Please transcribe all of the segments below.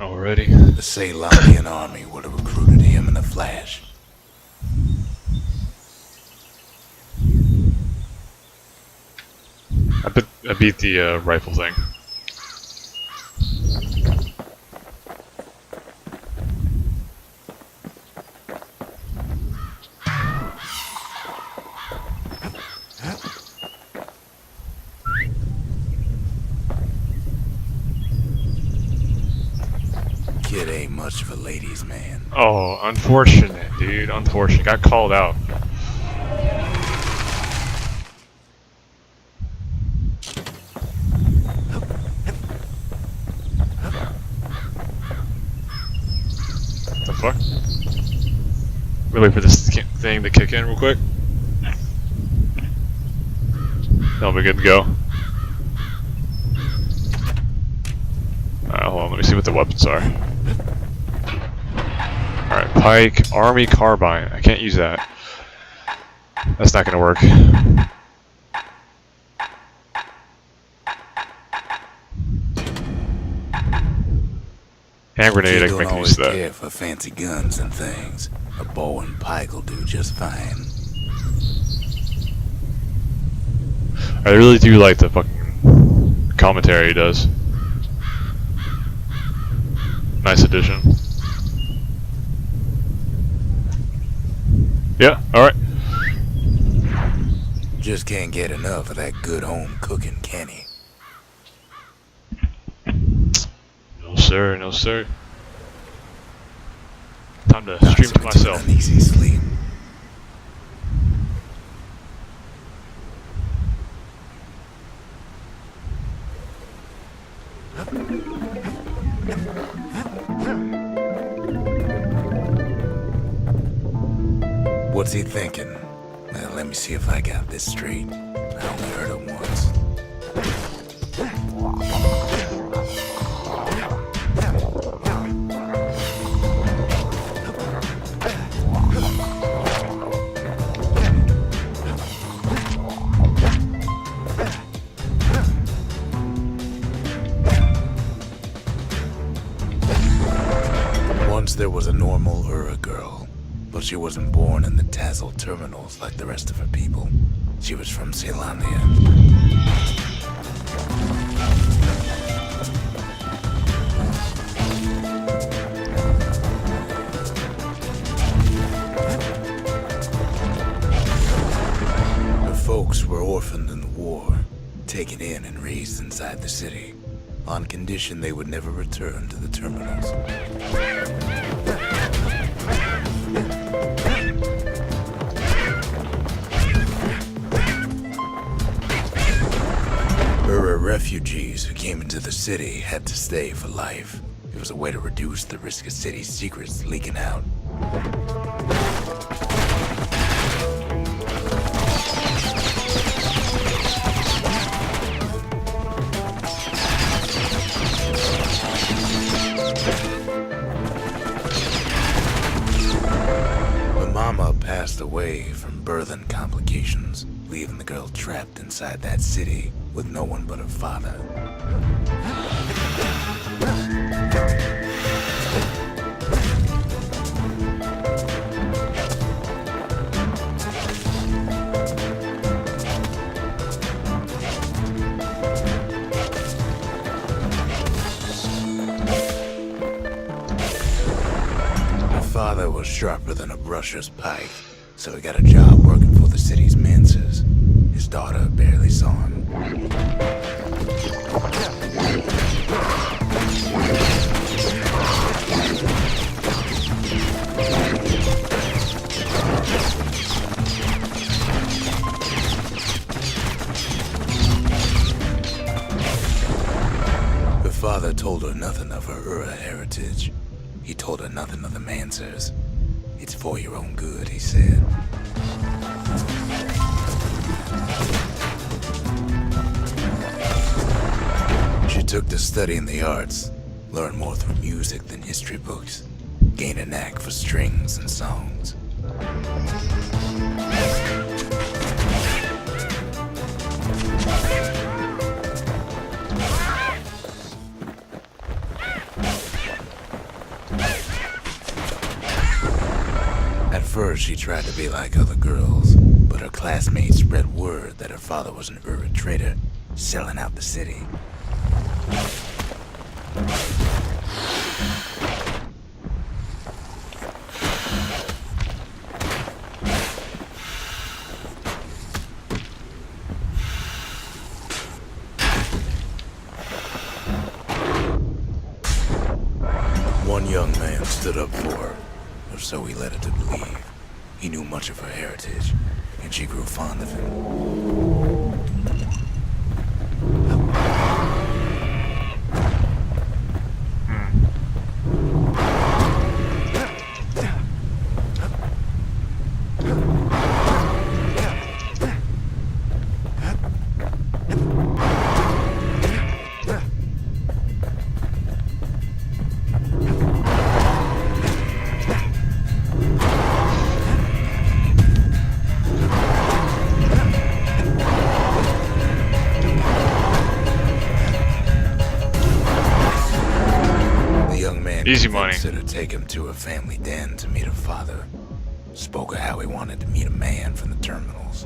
Already? The Ceylonian army would have recruited him in a flash. I beat the rifle thing. Kid ain't much of a ladies' man. Oh, unfortunate, dude. Unfortunate. Got called out. The fuck? We wait for this thing to kick in real quick. Then we're good to go. Alright, hold on. Let me see what the weapons are. Alright, pike, army carbine. I can't use that. That's not gonna work. Hand grenade, I can make use of that. Care for fancy guns and things. A bow and pike will do just fine. I really do like the fucking commentary he does. Nice addition. Yeah, alright. Just can't get enough of that good home cooking, can he? No sir, no sir. Time to stream to myself. An easy sleep. What's he thinking? Well, let me see if I got this straight. I only heard it once. Once there was a normal Ura girl. But she wasn't born in the Tazzle terminals like the rest of her people. She was from Ceylonia. Her folks were orphaned in the war, taken in and raised inside the city, on condition they would never return to the terminals. Refugees who came into the city had to stay for life. It was a way to reduce the risk of city secrets leaking out. Her mama passed away from birth and complications, leaving the girl trapped inside that city with no one but her father. Her father was sharper than a brusher's pike, so he got a job working for the city's manses. His daughter barely saw him. Her father told her nothing of her Ura heritage. He told her nothing of the Mansers. It's for your own good, he said. She took to studying the arts, learned more through music than history books, gained a knack for strings and songs. first, she tried to be like other girls, but her classmates spread word that her father was an Ura trader, selling out the city. One young man stood up for her, or so he led her to believe. He knew much of her heritage, and she grew fond of him. Easy money. Convinced her to take him to her family den to meet her father. Spoke of how he wanted to meet a man from the terminals.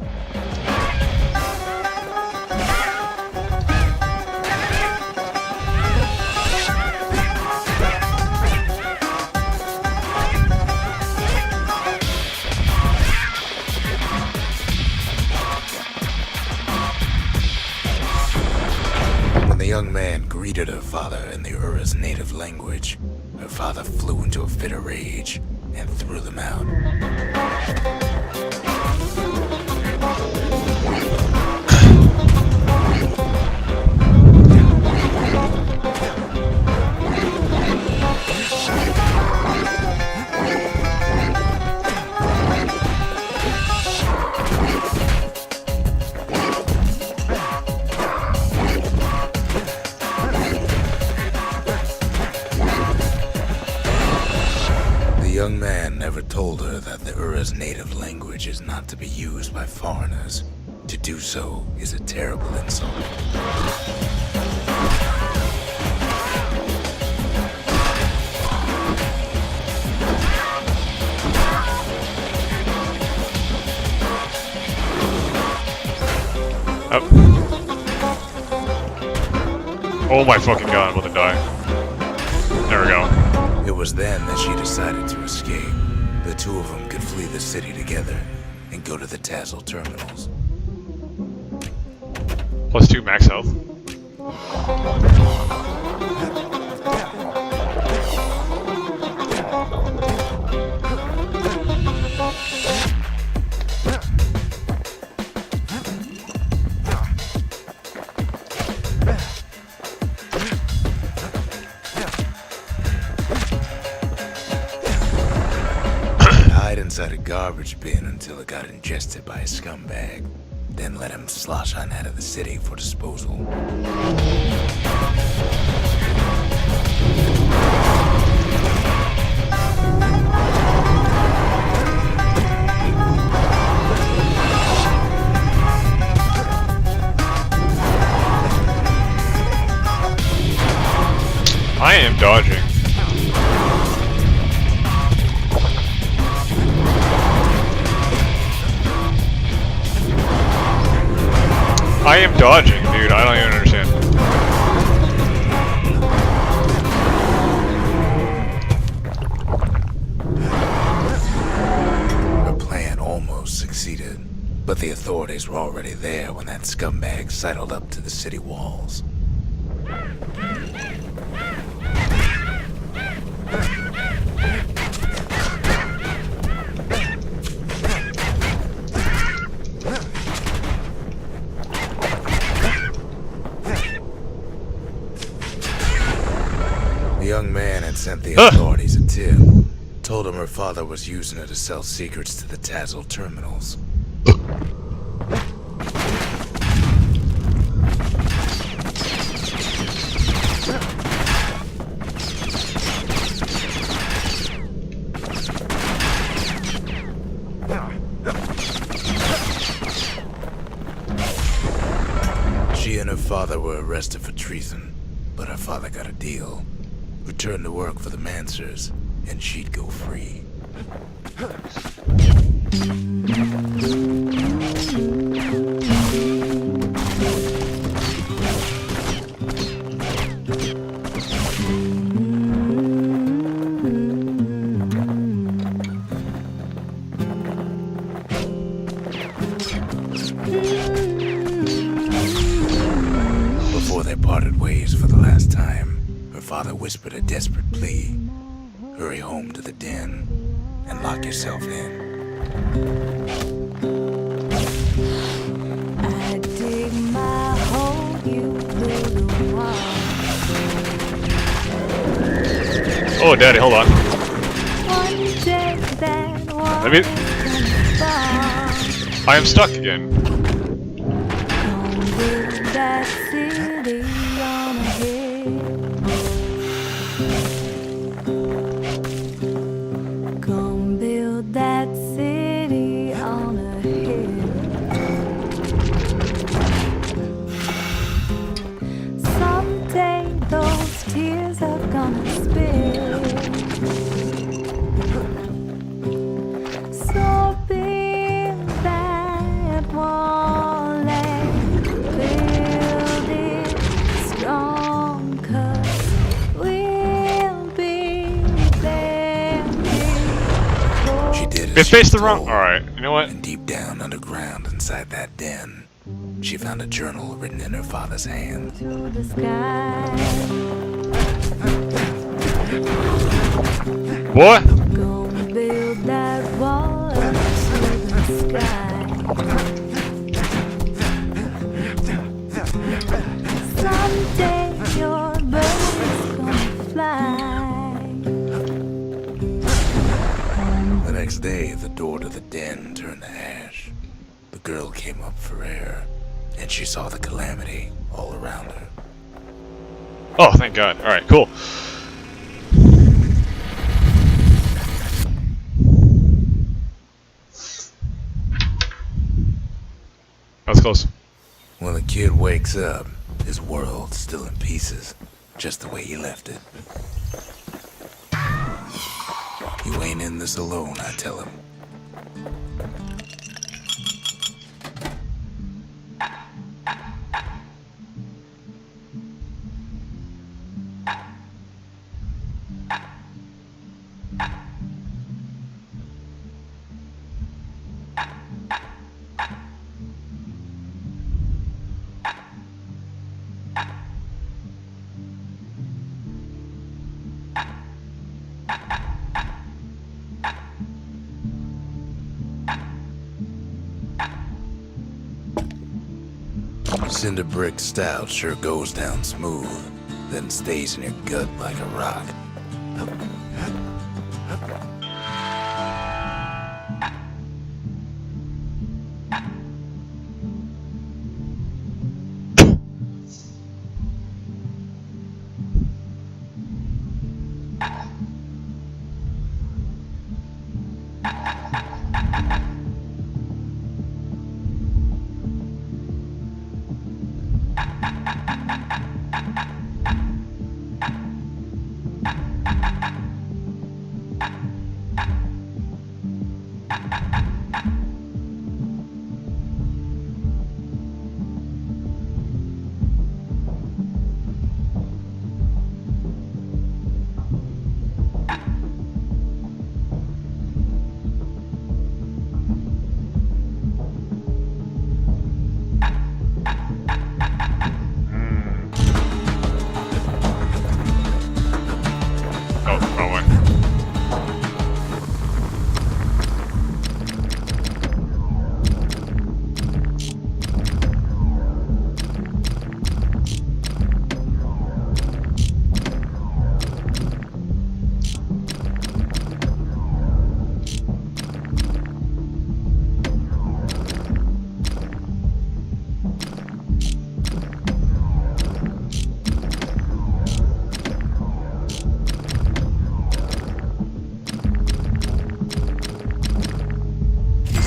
When the young man greeted her father in the Ura's native language, her father flew into a fit of rage and threw them out. The young man never told her that the Ura's native language is not to be used by foreigners. To do so is a terrible insult. Oh. Oh my fucking god, I'm about to die. There we go. It was then that she decided to escape. The two of them could flee the city together and go to the Tazzle terminals. +2 max health. Inside a garbage bin until it got ingested by a scumbag. Then let him slosh on out of the city for disposal. I am dodging. I am dodging, dude. I don't even understand. Her plan almost succeeded, but the authorities were already there when that scumbag sidled up to the city walls. The young man had sent the authorities a tip. Told him her father was using her to sell secrets to the Tazzle terminals. She and her father were arrested for treason, but her father got a deal. Returned to work for the Mansers, and she'd go free. Before they parted ways for the last time, her father whispered a desperate plea. Hurry home to the den and lock yourself in. I dig my hole, you build a wall. Oh, Daddy, hold on. One day that wall Let me. fall. I am stuck again. Don't build that city on a hill. Come build that city on a hill. Someday those tears are gonna spill. So build that wall and build it strong, 'cause we'll be there before. She did It as she faced was the wrong. told, Alright, you know what? and deep down underground inside that den, she found a journal written in her father's hand. To the sky, What? gonna build that wall up to the sky. Someday your bird is gonna fly. The next day, the door to the den turned to ash. The girl came up for air, and she saw the calamity all around her. Oh, thank God. Alright, cool. That was close. When the kid wakes up, his world's still in pieces, just the way he left it. You ain't in this alone, I tell him. Cinder brick stout sure goes down smooth, then stays in your gut like a rock. Oh, wrong one.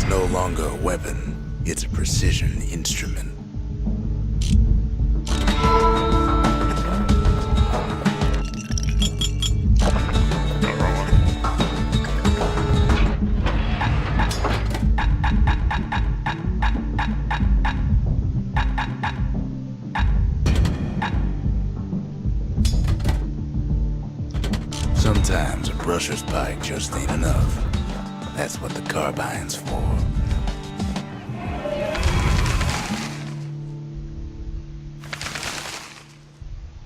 No longer a weapon, it's a precision instrument. Oh, wrong one. Sometimes a brusher's pike just ain't enough. That's what the carbine's for.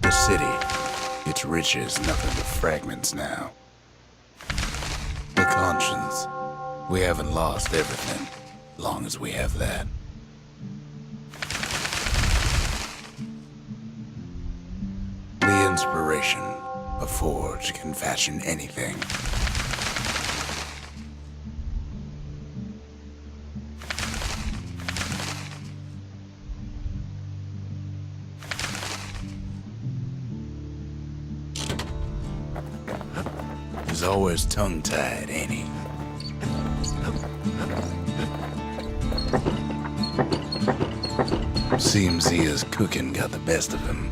The city, its riches nothing but fragments now. The conscience, we haven't lost everything, long as we have that. The inspiration, a forge can fashion anything. He's always tongue-tied, ain't he? Seems Zia's cooking got the best of him.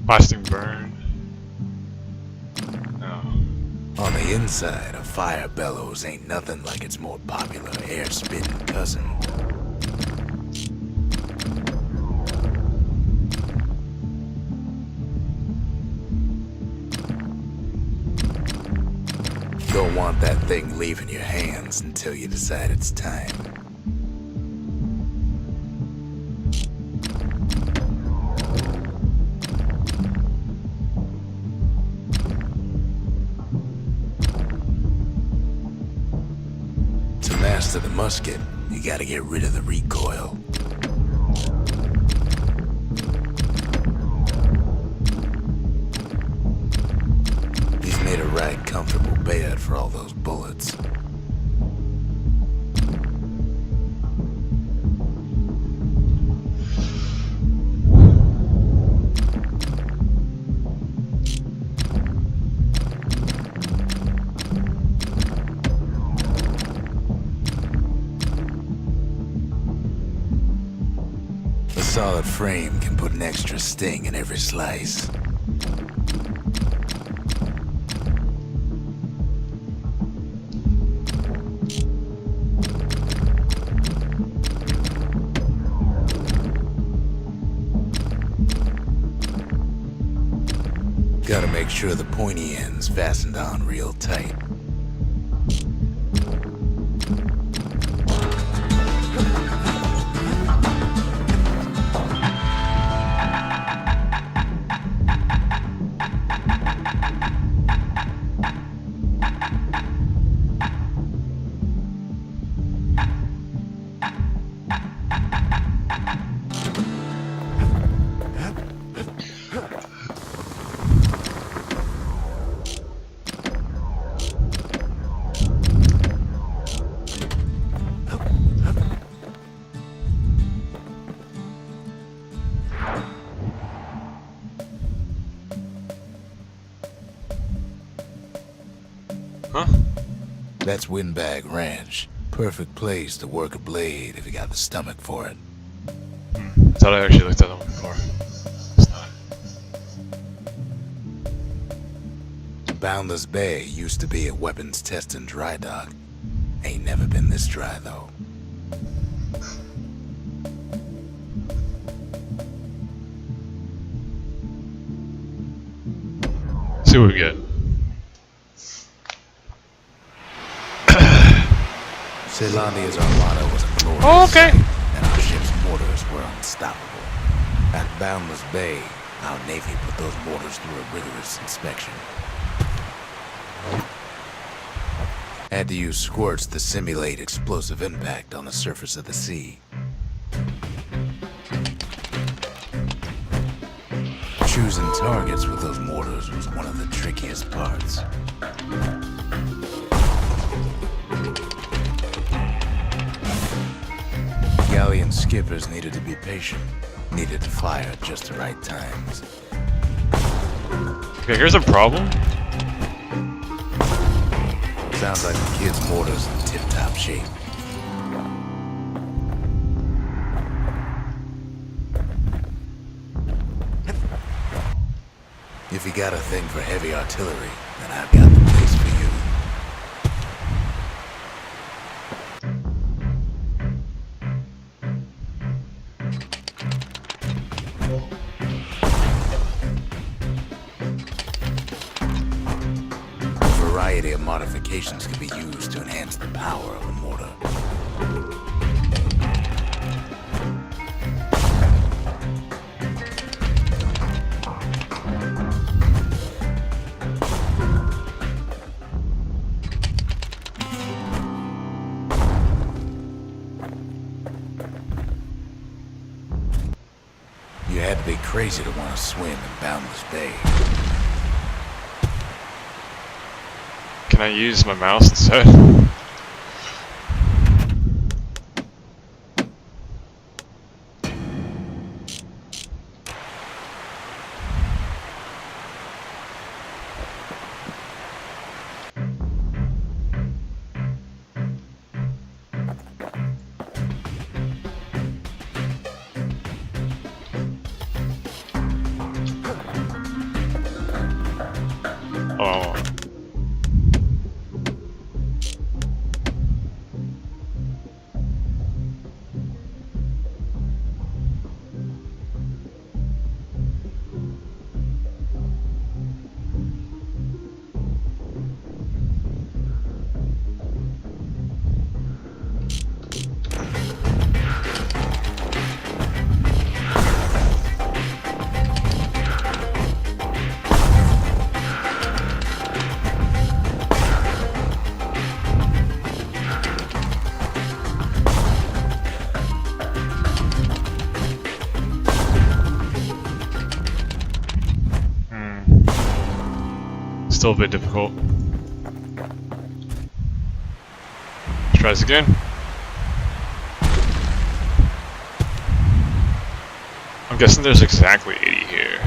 Bastion burn. Oh. On the inside, a fire bellows ain't nothing like its more popular air-spitting cousin. Don't want that thing leaving your hands until you decide it's time. To master the musket, you gotta get rid of the recoil. He's made a right comfortable bed for all those bullets. A solid frame can put an extra sting in every slice. Gotta make sure the pointy end's fastened on real tight. Huh? That's Windbag Ranch. Perfect place to work a blade if you got the stomach for it. I thought I actually looked at them before. It's not. Boundless Bay used to be a weapons test and dry dock. Ain't never been this dry though. See what we get. Ceylania's armada was a glorious Okay. sight, and our ship's mortars were unstoppable. At Boundless Bay, our Navy put those mortars through a rigorous inspection. Had to use squirts to simulate explosive impact on the surface of the sea. Choosing targets with those mortars was one of the trickiest parts. Galleon skippers needed to be patient, needed to fire at just the right times. Okay, here's a problem. Sounds like the kid's mortar's in tip-top shape. If you got a thing for heavy artillery, then I've got the place for you. variety of modifications can be used to enhance the power of a mortar. You had to be crazy to want to swim in Boundless Bay. Can I use my mouse instead? Oh. Still a bit difficult. Let's try this again. I'm guessing there's exactly 80 here.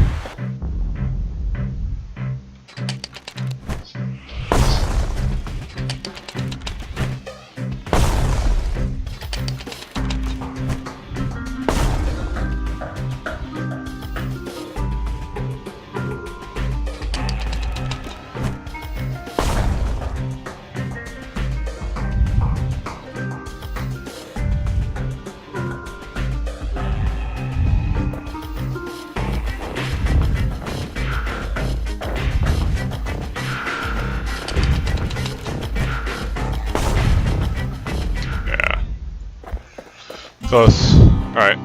Close. Alright.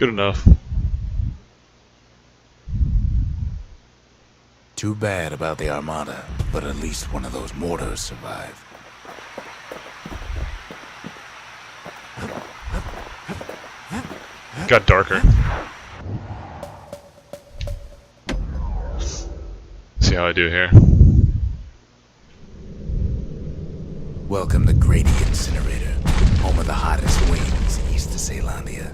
Good enough. Too bad about the Armada, but at least one of those mortars survived. Got darker. See how I do here. Welcome to Grady Incinerator, home of the hottest wings east of Caelandia.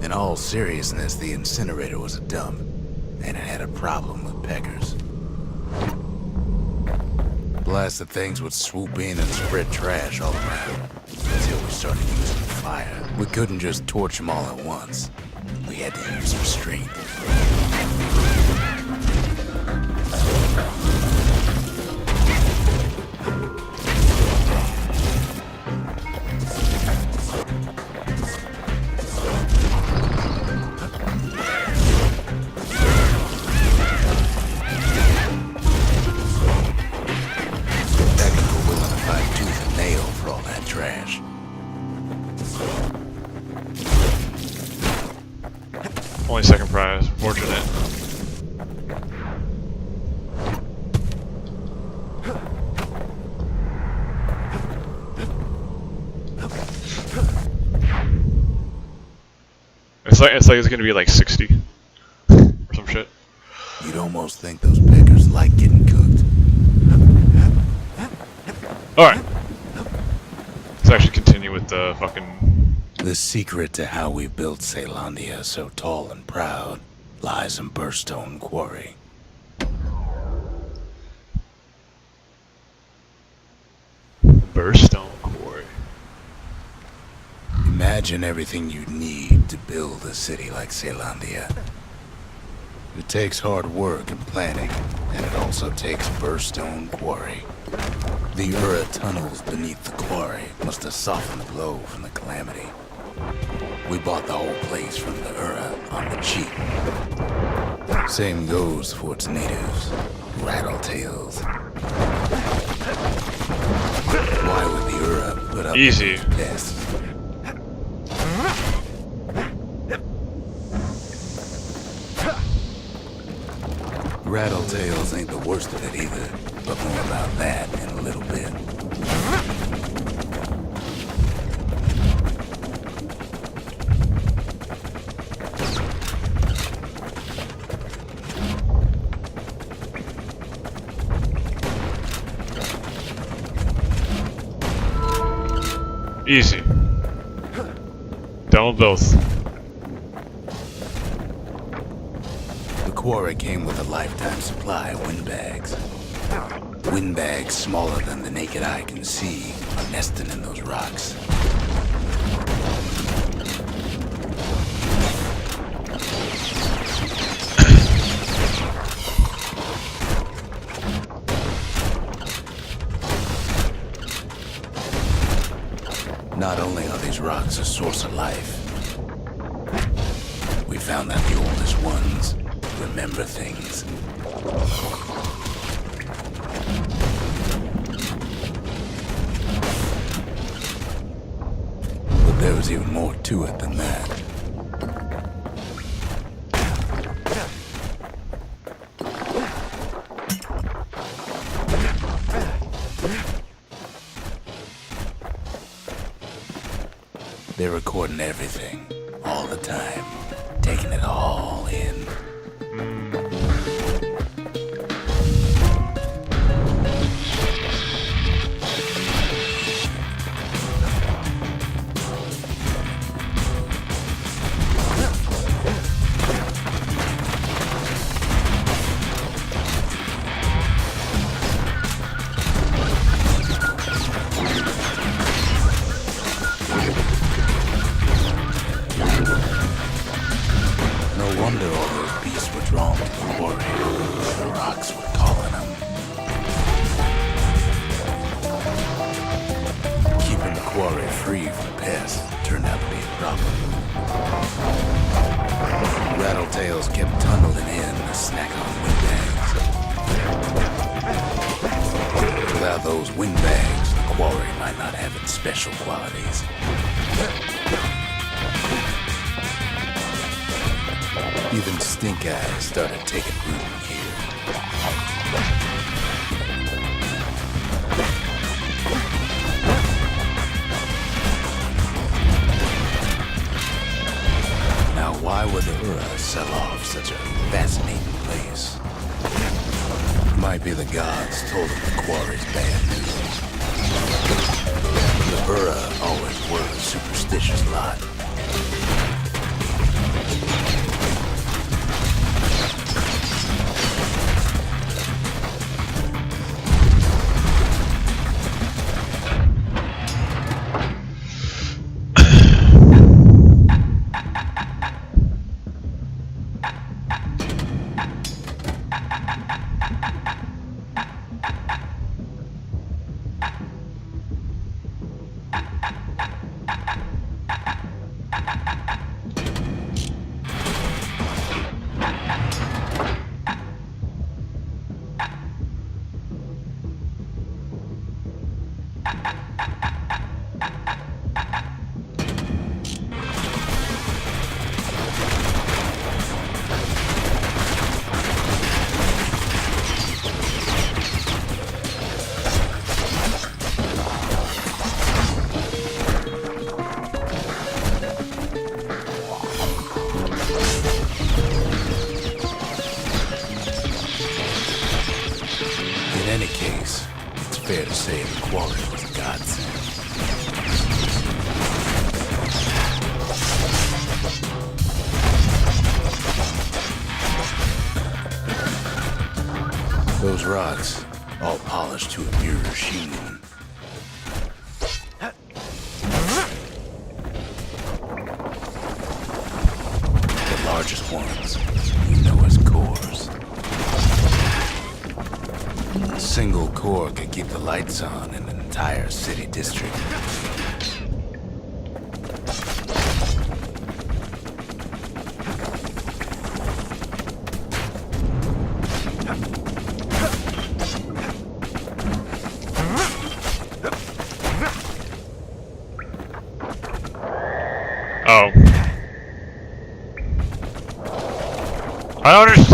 In all seriousness, the incinerator was a dump, and it had a problem with peckers. Blasted things would swoop in and spread trash all around, until we started using fire. We couldn't just torch them all at once. We had to use restraint. Only second prize. Fortunate. It's like it's gonna be like 60 or some shit. You'd almost think those peckers like getting cooked. Alright. Let's actually continue with the fucking... The secret to how we built Caelandia so tall and proud lies in Burstone Quarry. Burstone Quarry. Imagine everything you'd need to build a city like Caelandia. It takes hard work and planning, and it also takes Bastion quarry. The Ura tunnels beneath the quarry must have softened the blow from the calamity. We bought the whole place from the Ura on the cheap. Same goes for its natives, rattletails. Why would the Ura put up Easy. with this? Rattletails ain't the worst of it either, but more about that in a little bit. Easy. Down with both. The quarry came with a lifetime supply of windbags. Windbags smaller than the naked eye can see are nesting in those rocks. Not only are these rocks a source of life, we found that the oldest ones remember things. But there was even more to it than that. They're recording everything, all the time, taking it all in. No wonder all those beasts were drawn to the quarry. The rocks were calling them. Keeping the quarry free from pests turned out to be a problem. Rattletails kept tunneling in to snack on windbags. Without those windbags, the quarry might not have its special qualities. Even stink eyes started taking root here. Now, why would the Ura sell off such a fascinating place? Might be the gods told them the quarry's bad news. The Ura always were a superstitious lot. In any case, it's fair to say the quarry was a godsend. Those rocks, all polished to a mirror sheen. The largest ones, you know as core. single core could keep the lights on in an entire city district. Oh. I don't understand.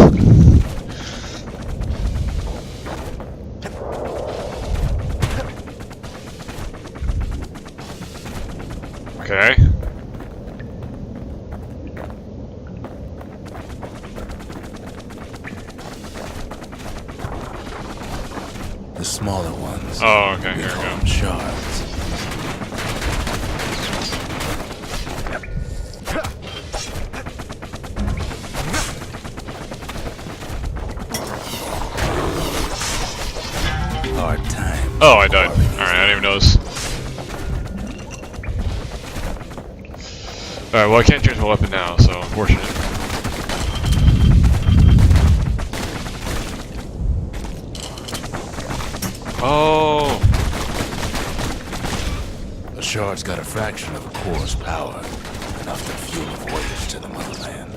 Okay. The smaller ones. Oh, okay, We here call we go. them shards. Hard time. Oh, I died. Alright, I didn't even notice. Alright, well I can't change my weapon now, so unfortunate. Oh! A shard's got a fraction of a core's power, enough to fuel a voyage to the motherland.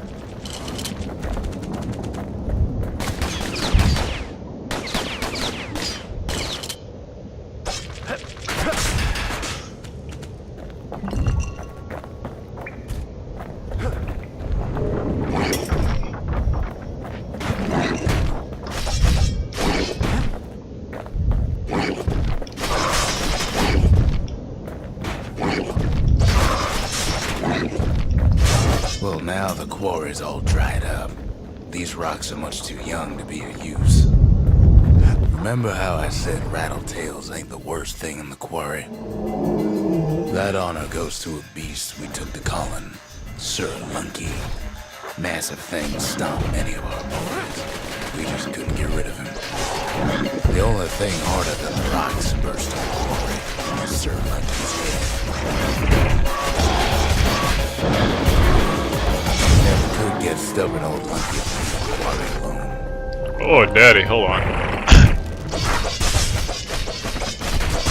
Well, now the quarry's all dried up. These rocks are much too young to be of use. Remember how I said rattletails ain't the worst thing in the quarry? That honor goes to a beast we took to Colin, Sir Lunky. Massive things stomped many of our boys. We just couldn't get rid of him. The only thing harder than the rocks bursting the quarry was Sir Lunky's head. Never could get stubborn old Lunky to leave the quarry alone. Oh, daddy, hold on.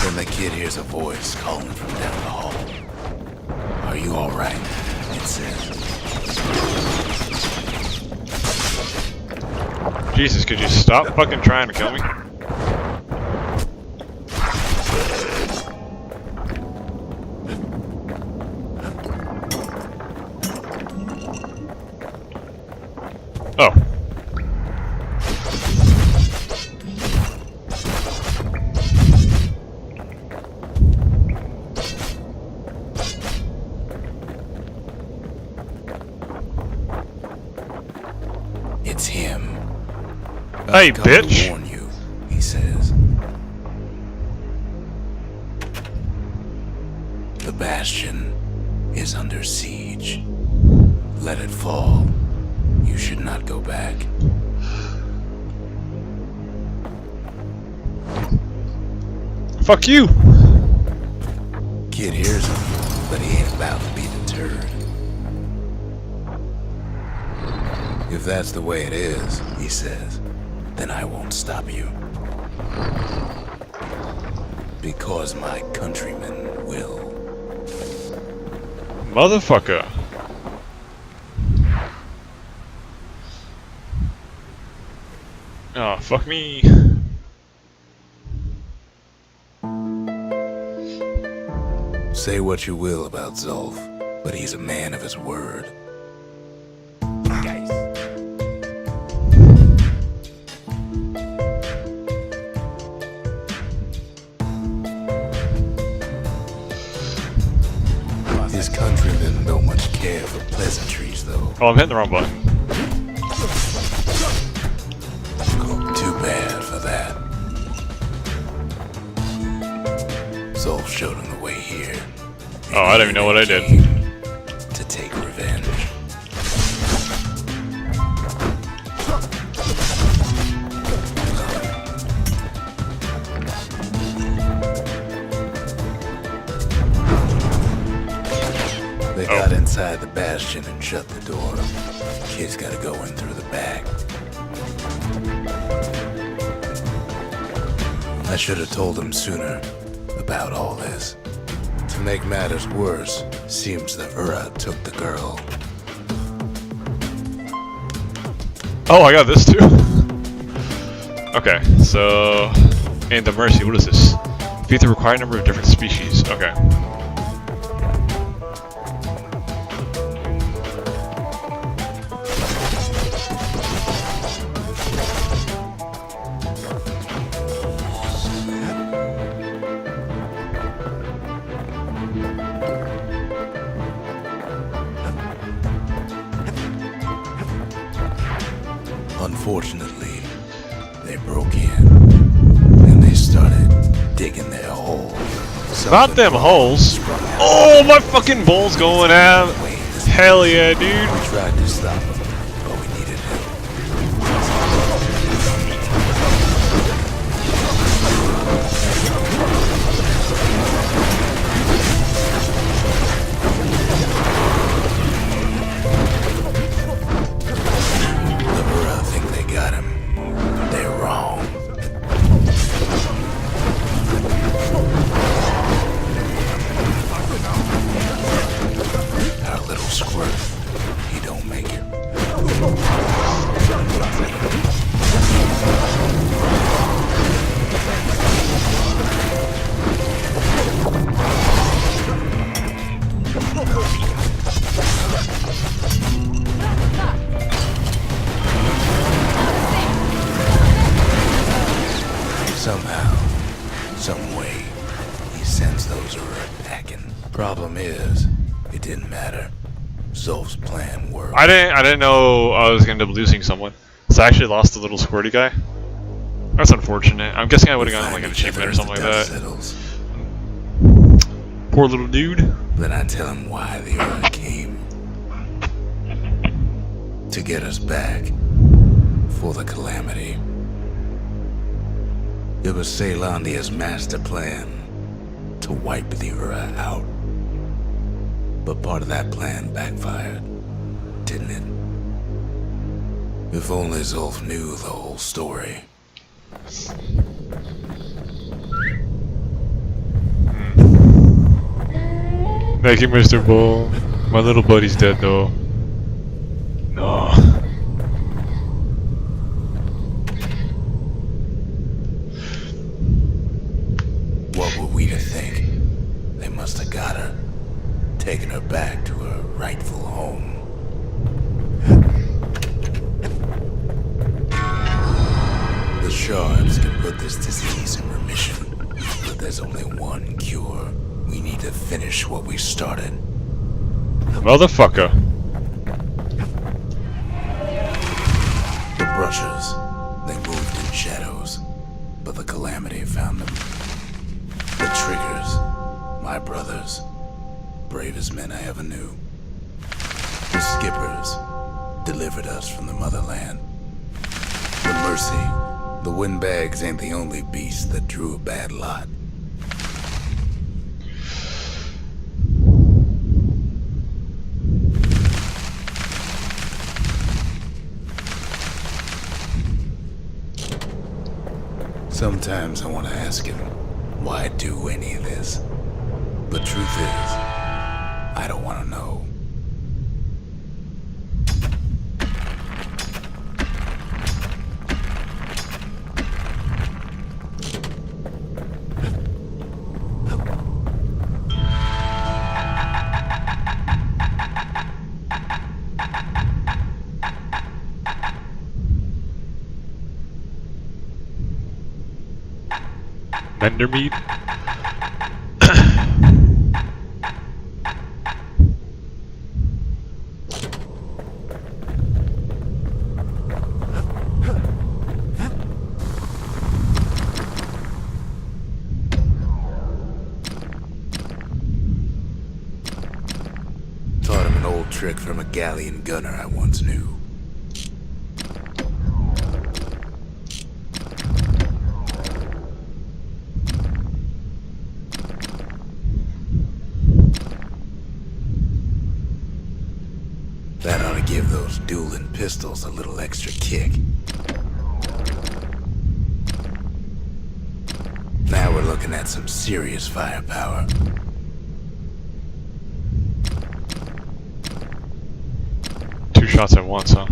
Then the kid hears a voice calling from down the hall. Are you alright? It says. Jesus, could you stop fucking trying to kill me? Oh. It's him. Hey, I've come to bitch. warn you, he says. The Bastion is under siege. Let it fall. You should not go back. Fuck you! Kid hears him, but he ain't about to be deterred. If that's the way it is, he says, then I won't stop you. Because my countrymen will. Motherfucker. Oh, fuck me. Say what you will about Zulf, but he's a man of his word. His countrymen don't much care for pleasantries, though. Oh, I'm hitting the wrong button. Too bad for that. Zulf showed him the way here. Oh, I don't even know what I did. To take revenge. They got inside the Bastion and shut the door. Kid's gotta go in through the back. I should have told him sooner about all this. To make matters worse, seems the Ura took the girl. Oh, I got this too. Okay, so in the Mercy, what is this? Defeat the required number of different species. Okay. Unfortunately, they broke in, and they started digging their hole. Not them holes. Oh, my fucking bowl's going out. Hell yeah, dude. We tried to stop them, but we needed help. The Ura think they got him. They're wrong. Our little squirt, he don't make it. Somehow, some way, he sends those Ura packing. Problem is, it didn't matter. Zolf's plan worked. I didn't know I was gonna end up losing someone. So I actually lost the little squirty guy. That's unfortunate. I'm guessing I would have gotten like an achievement or something like that. Settles. Poor little dude. Then I tell him why the Ura came. To get us back. For the calamity. It was Caelondia's master plan to wipe the Ura out. But part of that plan backfired, didn't it? If only Zolf knew the whole story. Thank you, Mr. Bull. My little buddy's dead though. No. What were we to think? They must have got her, taken her back to her rightful home. The shards can put this disease in remission, but there's only one cure. We need to finish what we started. Motherfucker. The Brushers, they moved in shadows, but the calamity found them. The Triggers, my brothers, bravest men I ever knew. The Skippers delivered us from the motherland. The Mercy, the windbags ain't the only beast that drew a bad lot. Sometimes I want to ask him, why do any of this? But truth is, I don't want to know. Endermeat? Taught him an old trick from a galleon gunner I once knew. That ought to give those dueling pistols a little extra kick. we're looking at some serious firepower. Two shots at once, huh?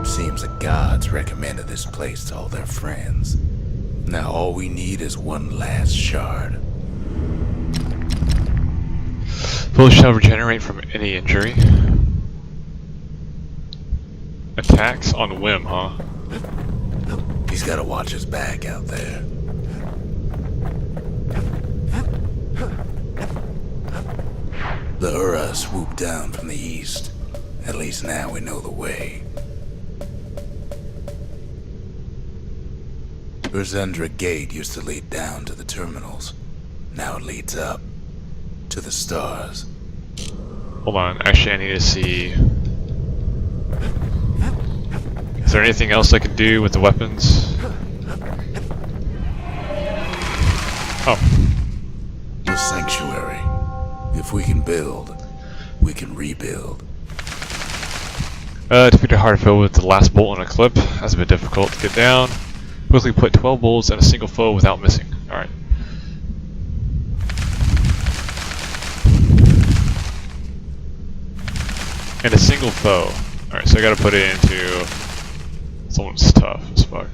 Seems the gods recommended this place to all their friends. Now all we need is one last shard. Bullets shall regenerate from any injury. Attacks on whim, huh? He's gotta watch his back out there. The Ura swooped down from the east. At least now we know the way. Urzendra Gate used to lead down to the terminals. Now it leads up to the stars. Hold on, actually I need to see... Is there anything else I can do with the weapons? Oh. The sanctuary. If we can build, we can rebuild. Defeat a hard foe with the last bolt on a clip. That's a bit difficult to get down. Quickly put 12 bullets in a single foe without missing. Alright. And a single foe. Alright, so I gotta put it into someone's tough as fuck.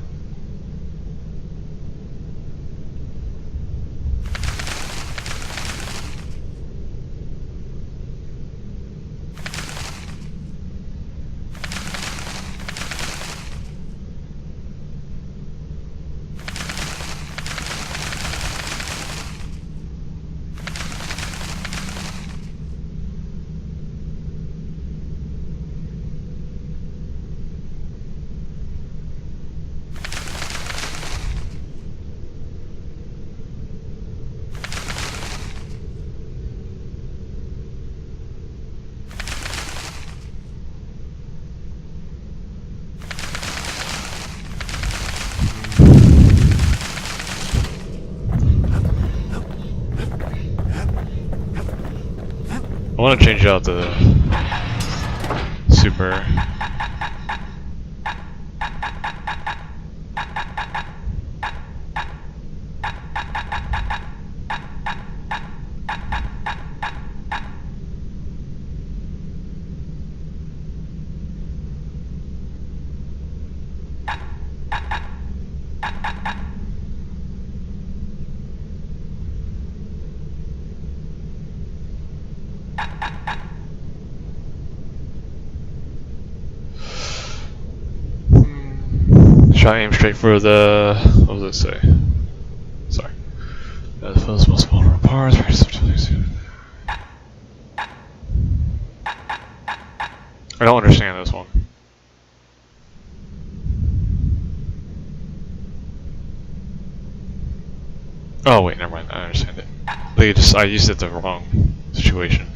I want to change out the super. Should I aim straight for the... what does it say? Sorry. The foe's most vulnerable parts. I don't understand this one. Oh wait, never mind. I understand it. I used it the wrong situation.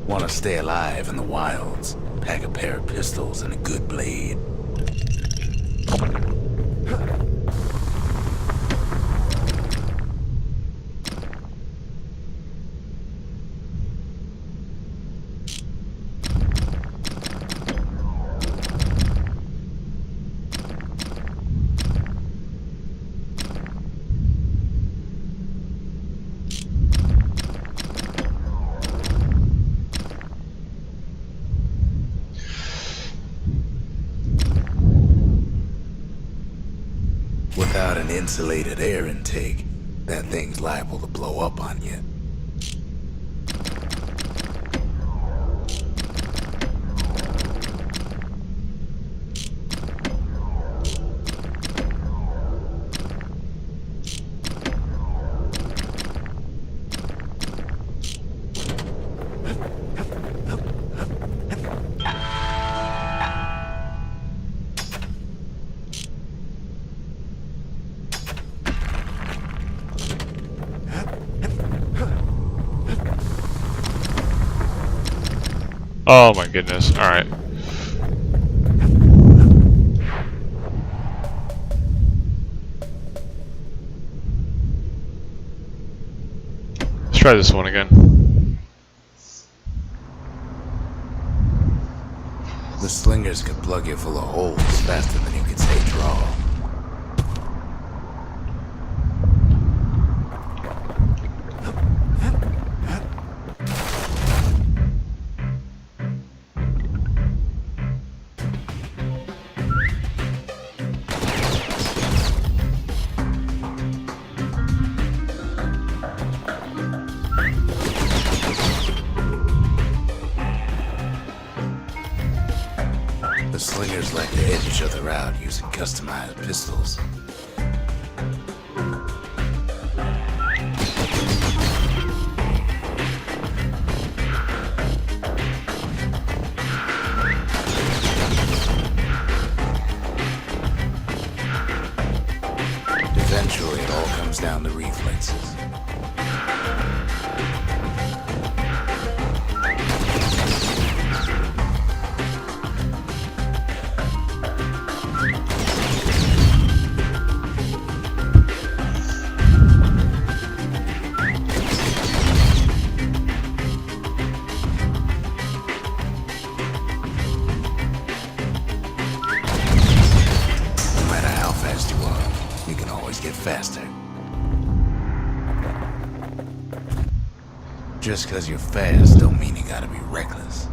Want to stay alive in the wilds? Pack a pair of pistols and a good blade. Without an insulated air intake, that thing's liable to blow up on you. Oh my goodness. Alright. Let's try this one again. The slingers could plug you full of holes faster than you could say draw. The slingers like to edge each other out using customized pistols. Eventually, it all comes down to reflexes. Get faster. Just because you're fast don't mean you gotta be reckless.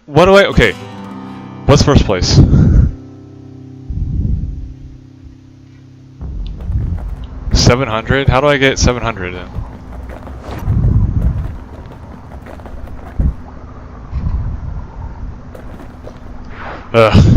What do I... Okay. What's first place? $700? How do I get 700 then? Ugh.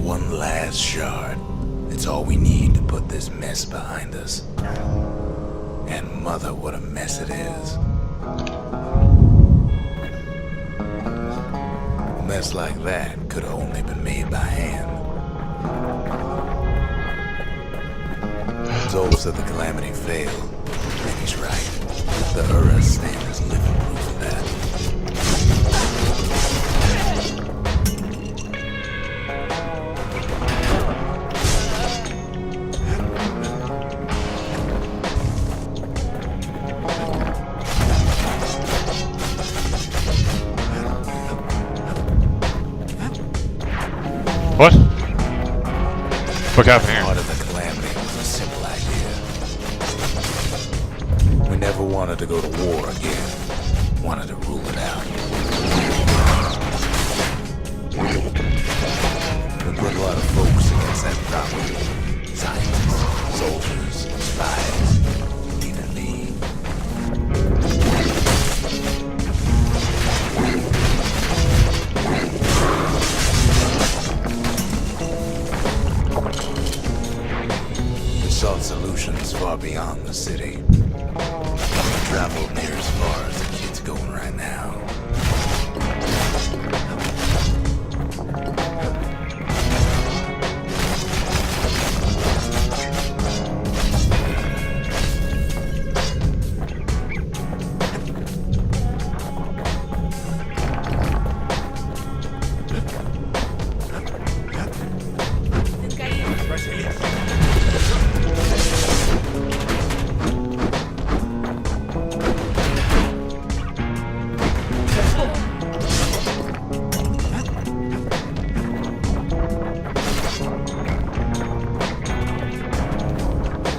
One last shard. It's all we need to put this mess behind us. And mother, what a mess it is. A mess like that could have only been made by hand. Zoe said the Calamity failed, and he's right. The Ura stand is living proof of that. What? What happened here? Part of the Calamity was a simple idea. We never wanted to go to war again. Wanted to rule it out. We put a lot of folks against that problem. Scientists, soldiers, defies even me. We sought solutions far beyond the city. Traveled near as far as the kid's going right now.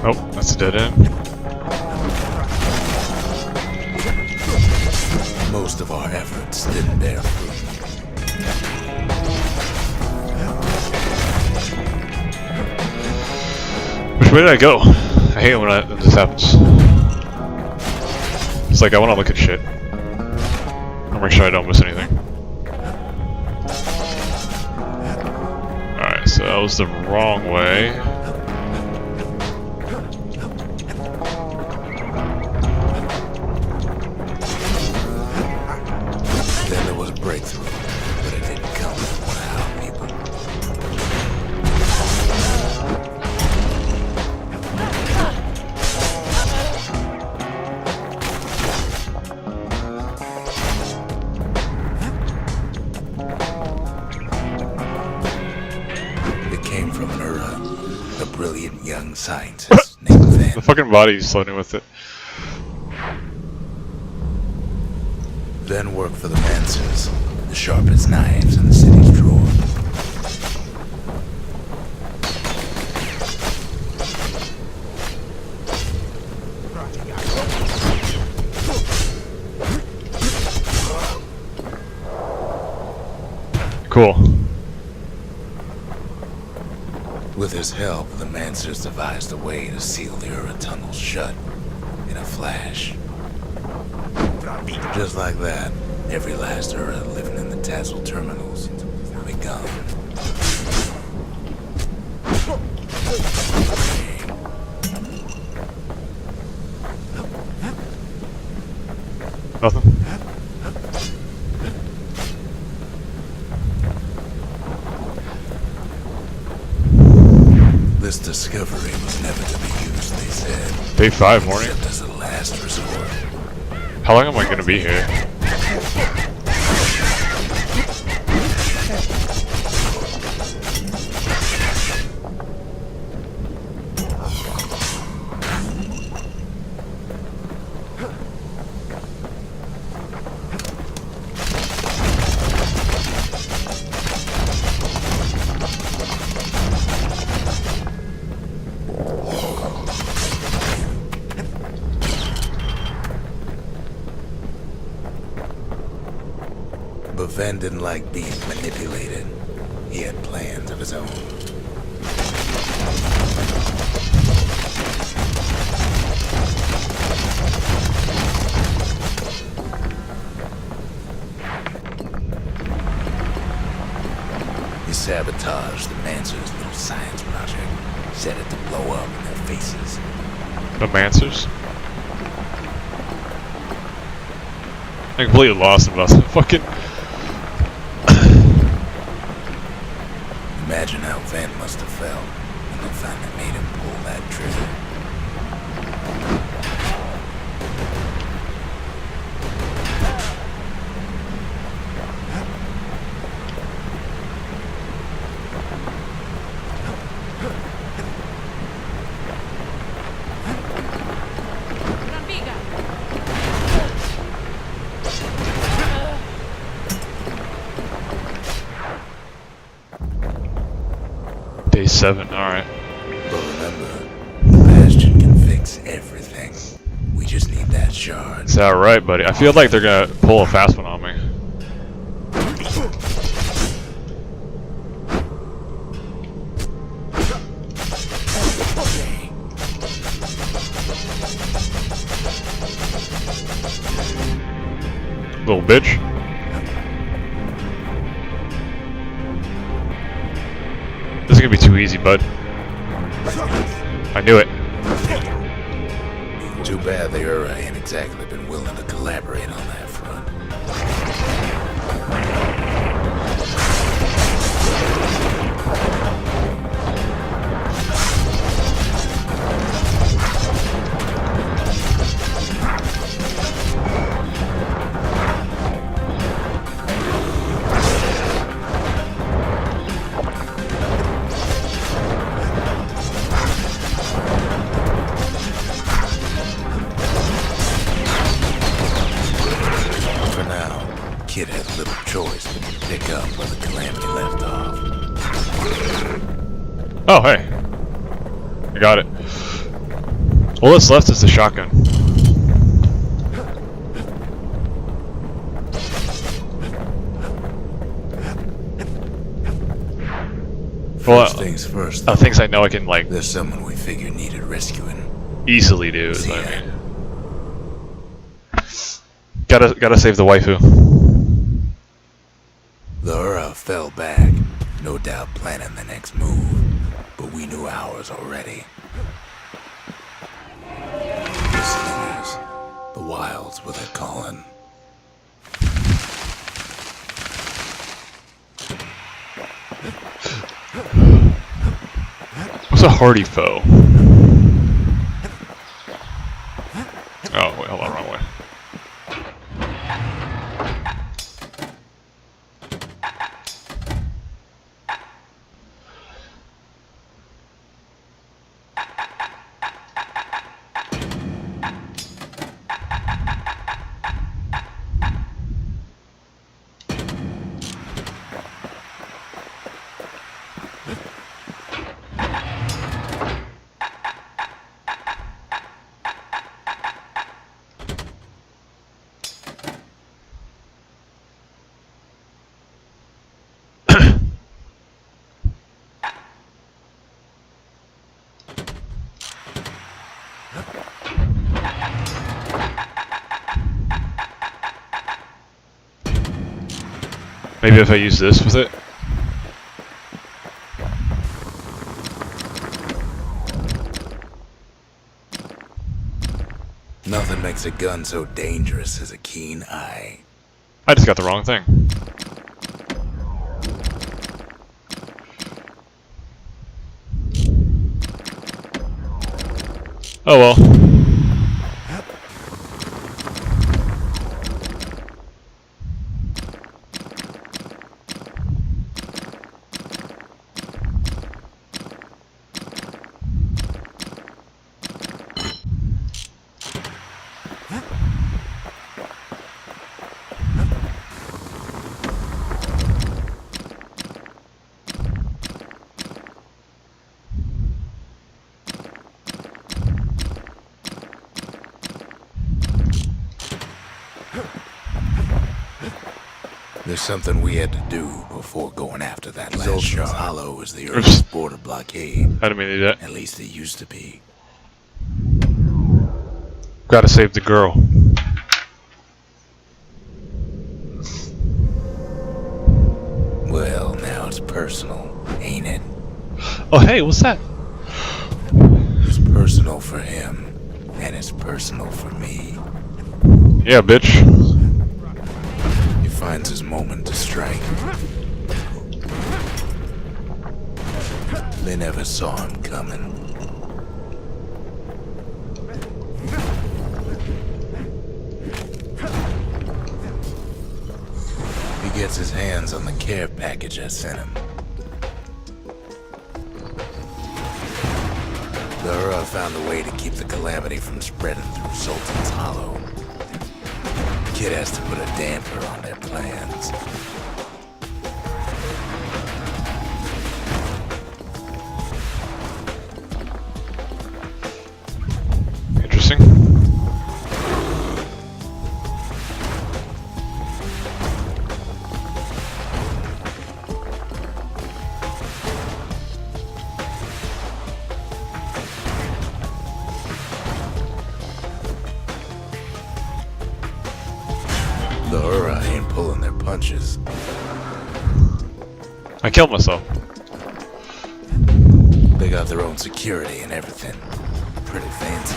Oh, that's a dead end. Most of our efforts didn't bear fruit. Which way did I go? I hate it when this happens. It's like I want to look at shit. I'll make sure I don't miss anything. Alright, so that was the wrong way. Then there was a breakthrough, but it didn't come from one of our people. It came from an a brilliant young scientist named Van. The fucking body's floating with it. Then worked for the Mansers, the sharpest knives in the city's drawer. Cool. With his help, the Mansers devised a way to seal the Ura tunnels shut in a flash. Just like that, every last Ura living in the Tassel terminals will be gone. Nothing. This discovery was never to be used, they said. Day 5 morning. Except as a last resort. How long am I gonna be here? But Van didn't like being manipulated. He had plans of his own. He sabotaged the Mansers' little science project, set it to blow up in their faces. The Mansers? I completely lost him about some fucking. Imagine how Van must have felt when they finally made him pull that trigger. Day 7, alright. But remember, Bastion can fix everything. We just need that shard. Is that right, buddy? I feel like they're gonna pull a fast one on me. Little bitch. This is gonna be too easy, bud. I knew it. Too bad the Ura ain't exactly been willing to collaborate on that front. Kid had little choice but to pick up where the Calamity left off. Oh, hey. I got it. All that's left is the shotgun. First things first. Things I know I can, like, There's someone we figured needed rescuing. easily do, is what I Yeah. mean. Gotta save the waifu. The Ura fell back, no doubt planning the next move, but we knew ours already. The Slingers, the Wilds were their calling. What's a hardy foe? Oh, wait, hold on, wrong way. Maybe if I use this with it? Nothing makes a gun so dangerous as a keen eye. I just got the wrong thing. Oh well. There's something we had to do before going after that last shot. Hollow was the Earth's border blockade. I didn't mean to do that. At least it used to be. Gotta save the girl. Well, now it's personal, ain't it? Oh hey, what's that? It's personal for him, and it's personal for me. Yeah, bitch. He finds his moment to strike. They never saw him coming. He gets his hands on the care package I sent him. The Ura found a way to keep the calamity from spreading through Sultan's Hollow. The kid has to put a damper on their plans. Interesting. The Ura ain't pulling their punches. I killed myself. They got their own security and everything. Pretty fancy.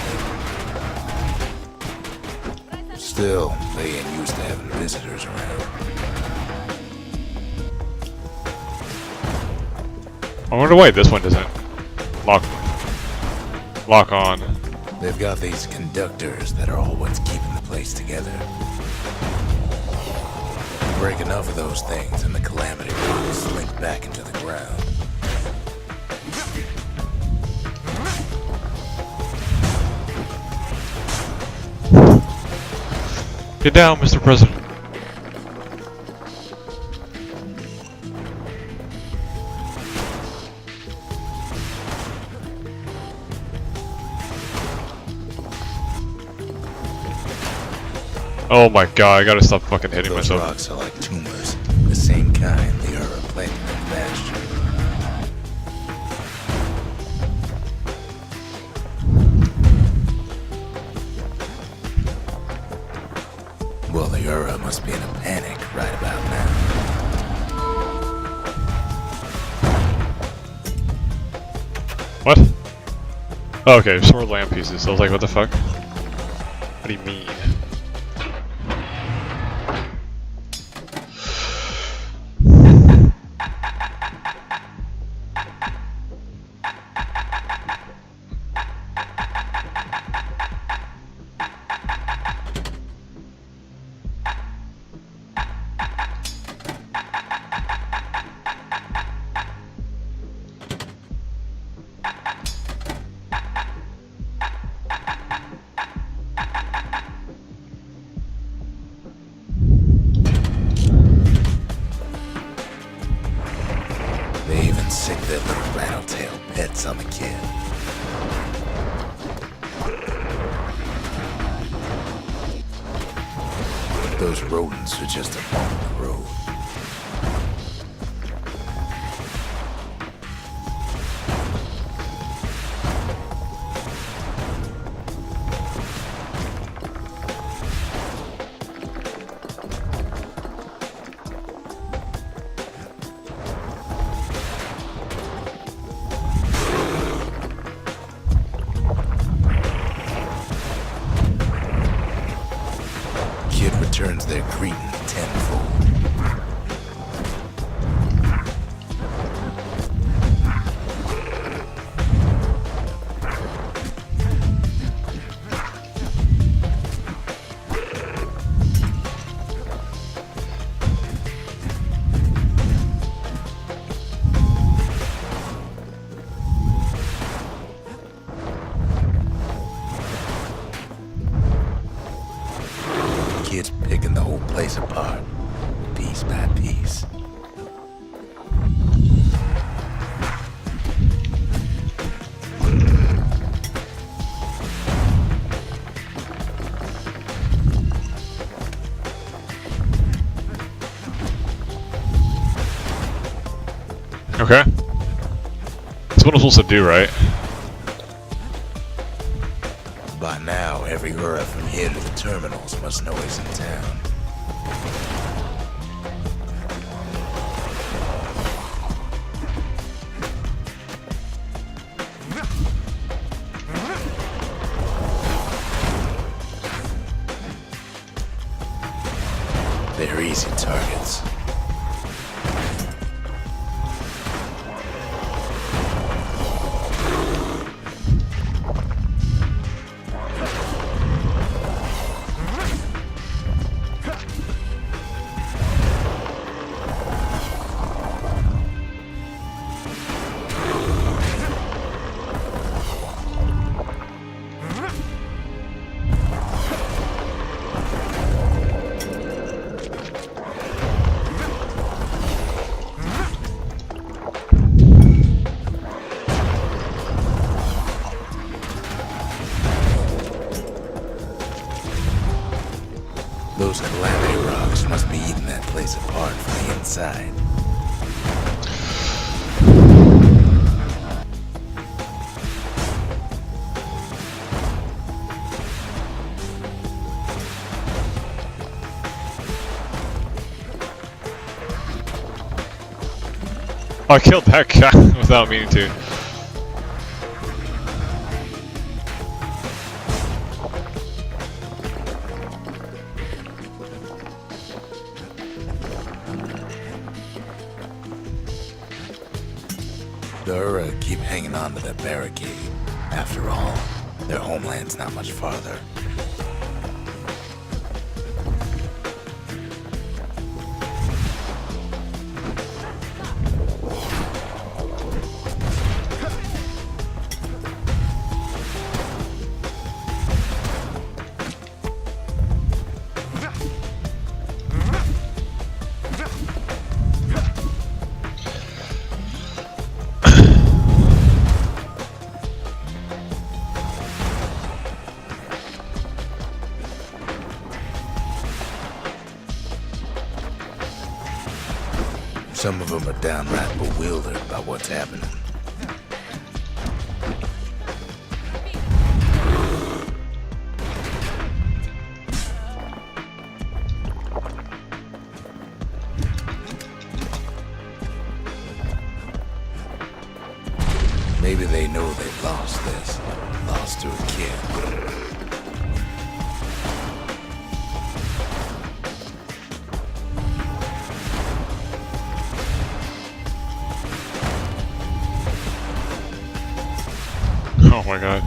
Still, they ain't used to having visitors around. I wonder why this one doesn't lock on. They've got these conductors that are all what's keeping the place together. Break enough of those things and the calamity will slink back into the ground. Get down, Mr. President. Oh my god, I gotta stop fucking hitting Those myself. rocks are like tumors, the same kind the Ura planted in Bastion. Well, the Ura must be in a panic right about now. What? Oh, okay, some more lamp pieces. I was like, what the fuck? What do you mean? They even sick their little rattletail pets on the kid. Those rodents are just a bump in the road. Kid returns their greeting tenfold. Kids picking the whole place apart, piece by piece. Okay. That's what I'm supposed to do, right? By now, every Ura from here to the terminals must know he's in town. They're easy targets. Those calamity rocks must be eating that place apart from the inside. I killed that guy without meaning to. The Ura keep hanging on to that barricade. After all, their homeland's not much farther. Some of them are downright bewildered about what's happening. Maybe they know they've lost this. Lost to a kid. Oh my god.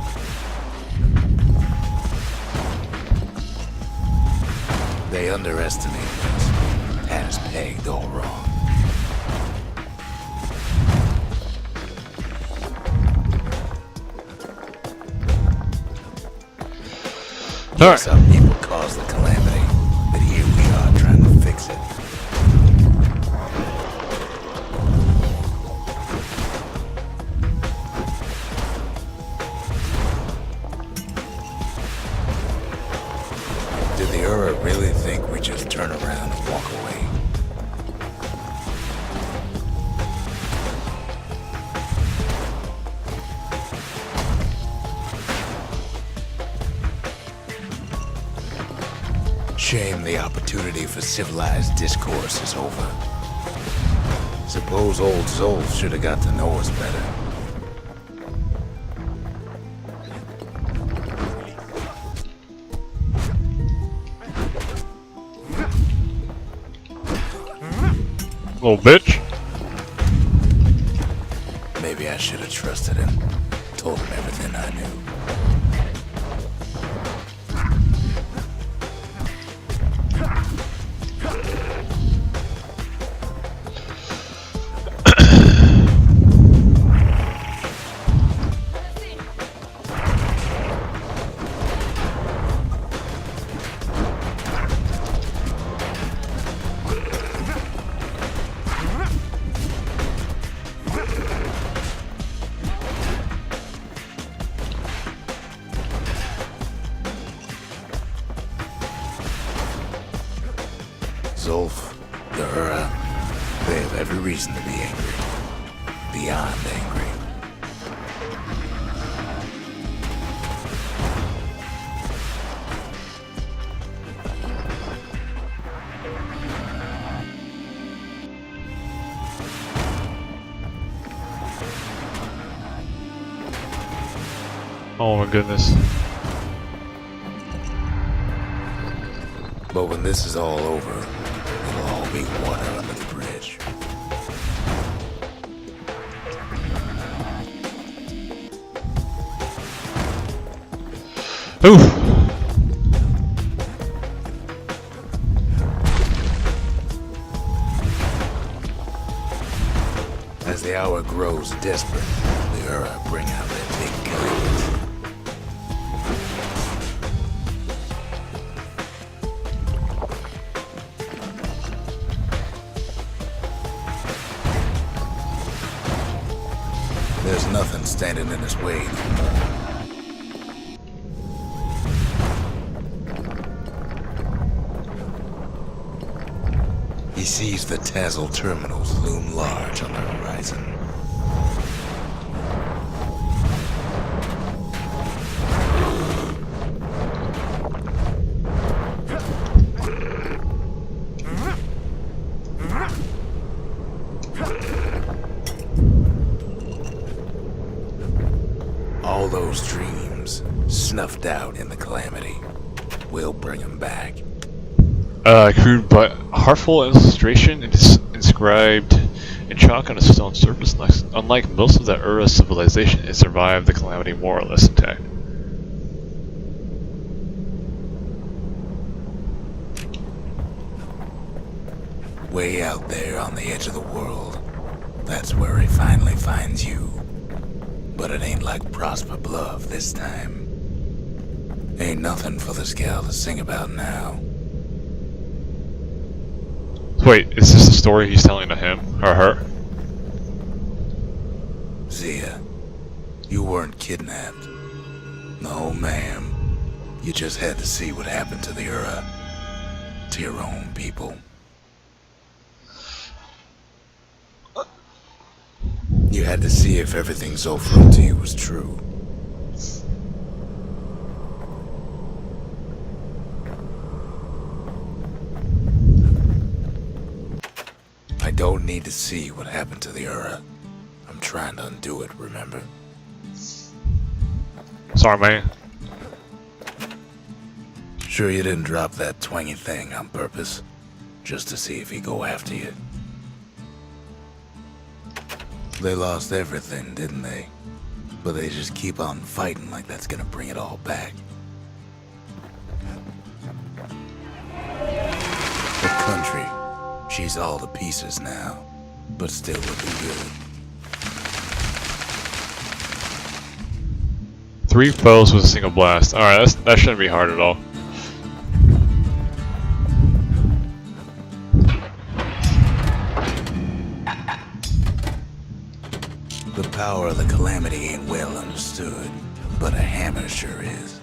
They underestimated us. Had us pegged all wrong. Alright. Some people caused the calamity, but here we are trying to fix it. Did the Ura really think we just turn around and walk away? Shame the opportunity for civilized discourse is over. Suppose old Zolf should have got to know us better. Little bitch. Maybe I should have trusted him. Told him everything I knew. Zolf, the Ura, they have every reason to be angry. Beyond angry. Oh my goodness. But when this is all over, it'll all be water under the bridge. Oof. As the hour grows desperate, the Ura bring out their big guns. There's nothing standing in his way anymore. He sees the Tazzle terminals loom large on the horizon. snuffed out in the calamity. We'll bring him back. Crude but heartful illustration inscribed in chalk on a stone surface. Unlike most of the Ura civilization, it survived the calamity more or less intact. Way out there on the edge of the world. That's where he finally finds you. But it ain't like Prosper Bluff this time. Ain't nothing for this gal to sing about now. Wait, is this the story he's telling to him or her? Zia, you weren't kidnapped. No, ma'am. You just had to see what happened to the Ura. To your own people. You had to see if everything Zolf wrote to you was true. I don't need to see what happened to the Ura. I'm trying to undo it, remember? Sorry, man. Sure you didn't drop that twangy thing on purpose? Just to see if he'd go after you? They lost everything, didn't they? But they just keep on fighting like that's gonna bring it all back. The country. She's all to pieces now, but still looking good. 3 foes with a single blast. Alright, that shouldn't be hard at all. The power of the calamity ain't well understood, but a hammer sure is.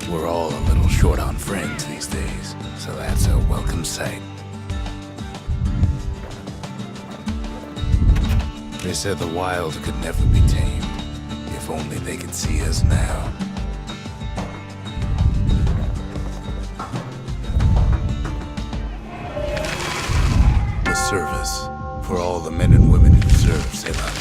We're all a little short on friends these days, so that's a welcome sight. They said the wild could never be tamed, if only they could see us now. The service for all the men and women who serve Ceylon.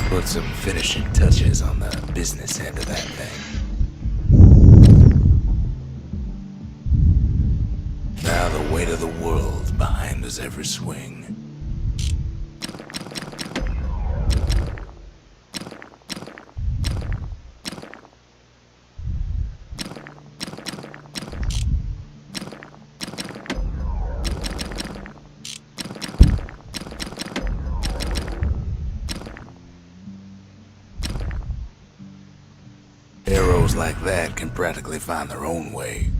Put some finishing touches on the business end of that thing. Now the weight of the world behind us every swing. Arrows like that can practically find their own way.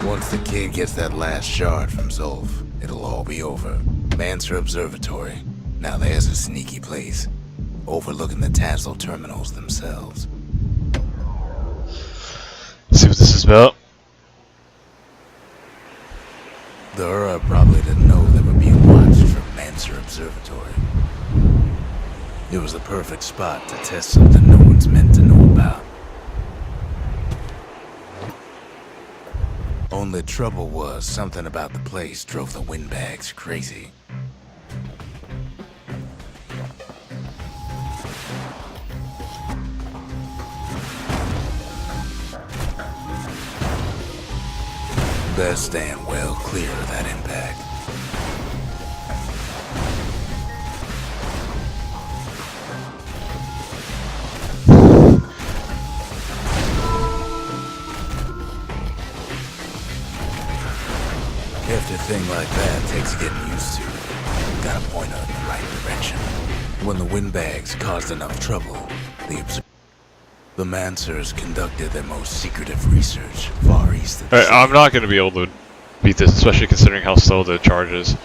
Once the kid gets that last shard from Zolf, it'll all be over. Manser Observatory. Now there's a sneaky place, overlooking the Tassel terminals themselves. Let's see what this is about. The Ura probably didn't know they were being watched from Manser Observatory. It was the perfect spot to test something no one's meant to know about. Only trouble was, something about the place drove the windbags crazy. Best stand well clear of that impact. Hefty thing like that takes getting used to. Gotta point her in the right direction. When the windbags caused enough trouble, the Mansers conducted their most secretive research far east of the city. I'm not going to be able to beat this, especially considering how slow the charge is.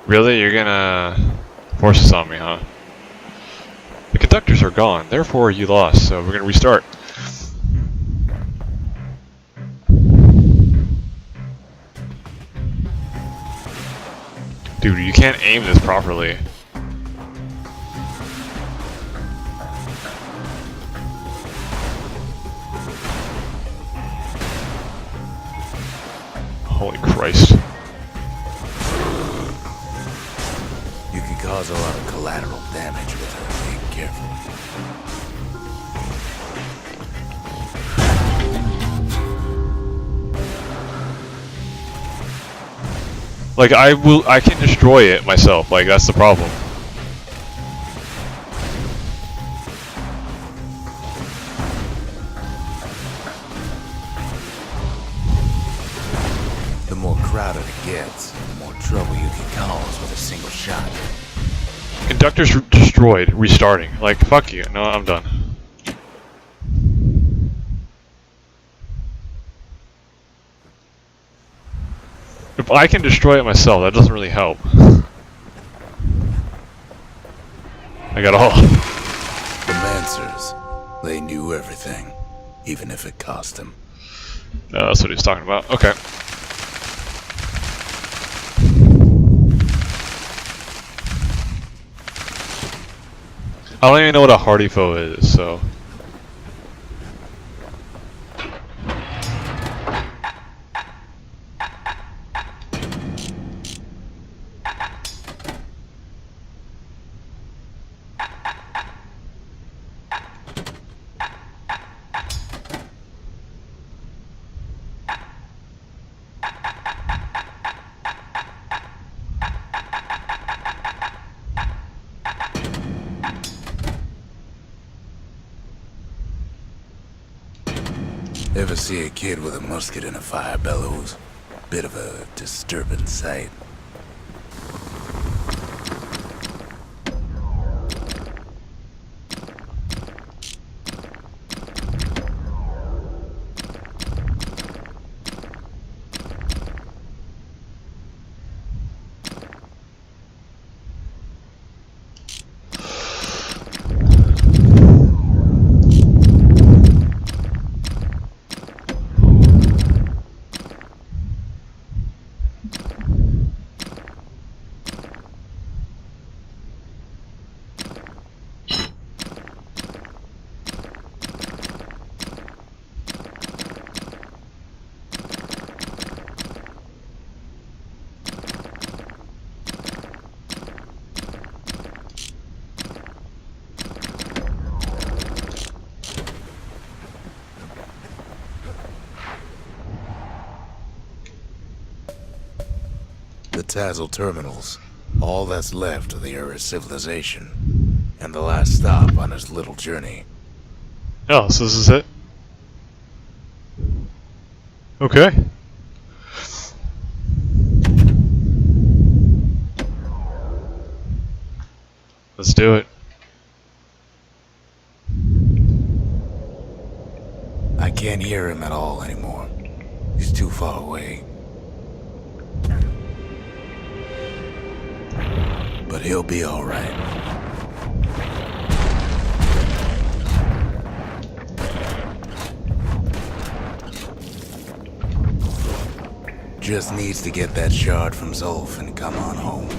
Really? You're gonna force this on me, huh? The conductors are gone, therefore you lost, so we're gonna restart. Dude, you can't aim this properly. Holy Christ. You can cause a lot of collateral damage without being careful. Like, I can destroy it myself, like, that's the problem. The more crowded it gets, the more trouble you can cause with a single shot. Conductors destroyed, restarting. Like, fuck you. No, I'm done. If I can destroy it myself, that doesn't really help. I got all. The Mansers, they knew everything, even if it cost them. That's what he was talking about. Okay. I don't even know what a hardy foe is, so. Ever see a kid with a musket and a fire bellows? Bit of a disturbing sight. The Tassel terminals, all that's left of the Ura civilization, and the last stop on his little journey. Oh, so this is it? Okay. do it. I can't hear him at all anymore. He's too far away. But he'll be all right. Just needs to get that shard from Zolf and come on home.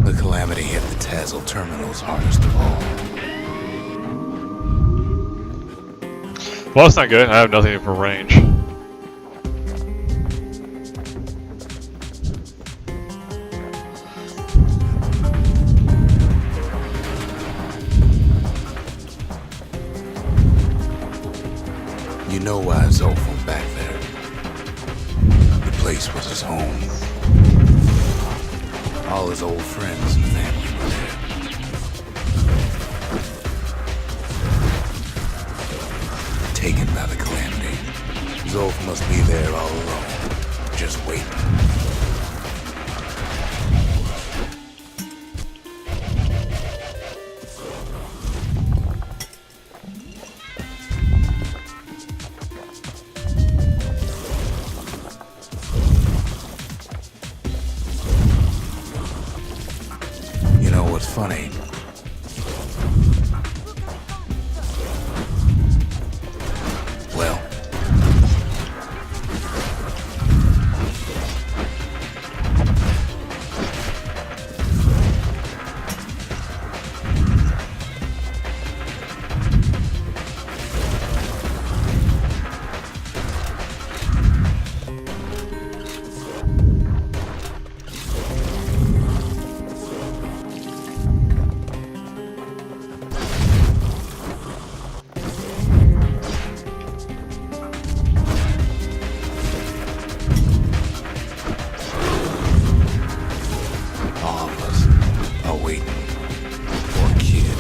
The Calamity hit the Tazzle terminals hardest of all. Well, that's not good. I have nothing for range. You know why Zolf went back there. The place was his home. All his old friends and family were there. Taken by the Calamity. Zolf must be there all alone, just waiting. You know what's funny? Well, all of us are waiting for a kid.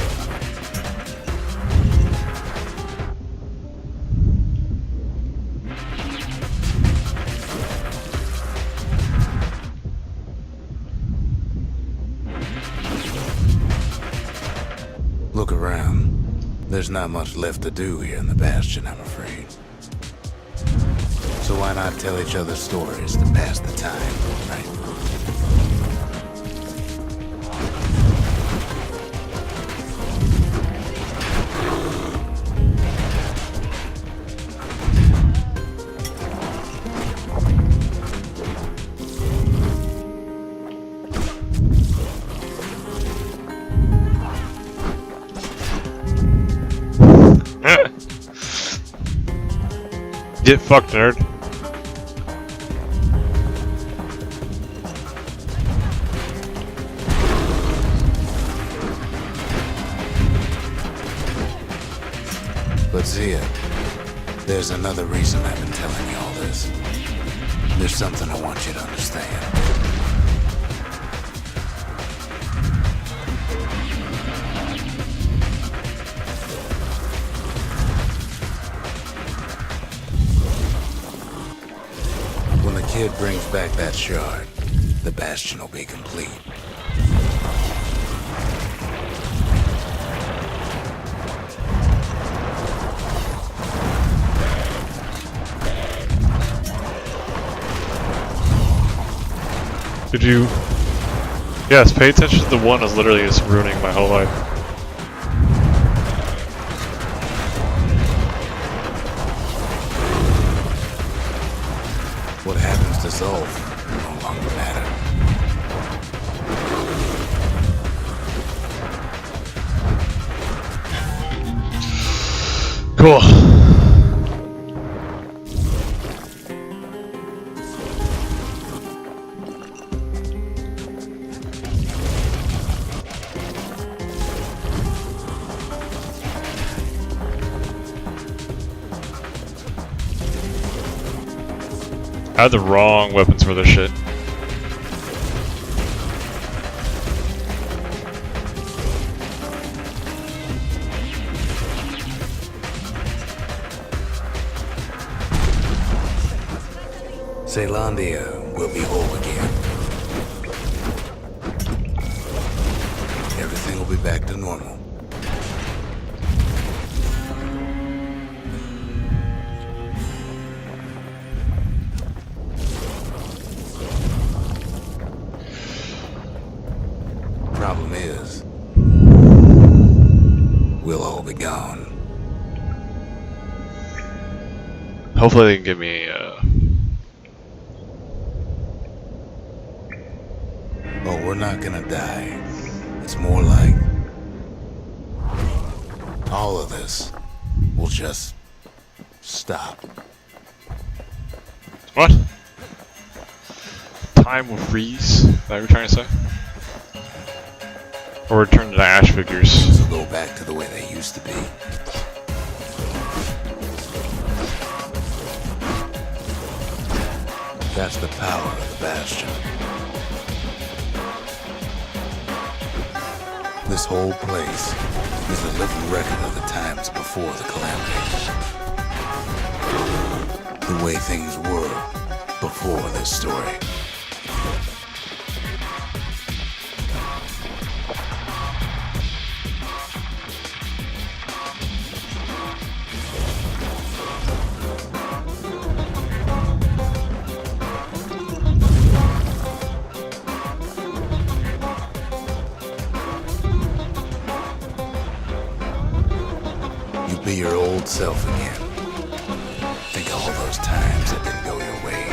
Look around. There's not much left to do here in the Bastion, I'm afraid. So why not tell each other stories to pass the time, right? Get fucked, nerd. But Zia, there's another reason I've been telling you all this. There's something I want you to understand. When the kid brings back that shard, the Bastion will be complete. Did you... Yes, pay attention to the one is literally just ruining my whole life. What happens to Zolf no longer matter. Cool. I had the wrong weapons for this shit. Zealandia will be whole again. Everything will be back to normal. Problem is, we'll all be gone. Hopefully they can give me Oh, we're not gonna die. It's more like all of this will just stop. what? Time will freeze? Is that what you're trying to say? Or return to the ash figures? Things will go back to the way they used to be. That's the power of the Bastion. This whole place is a living record of the times before the calamity. The way things were before this story. Be your old self again. Think of all those times that didn't go your way.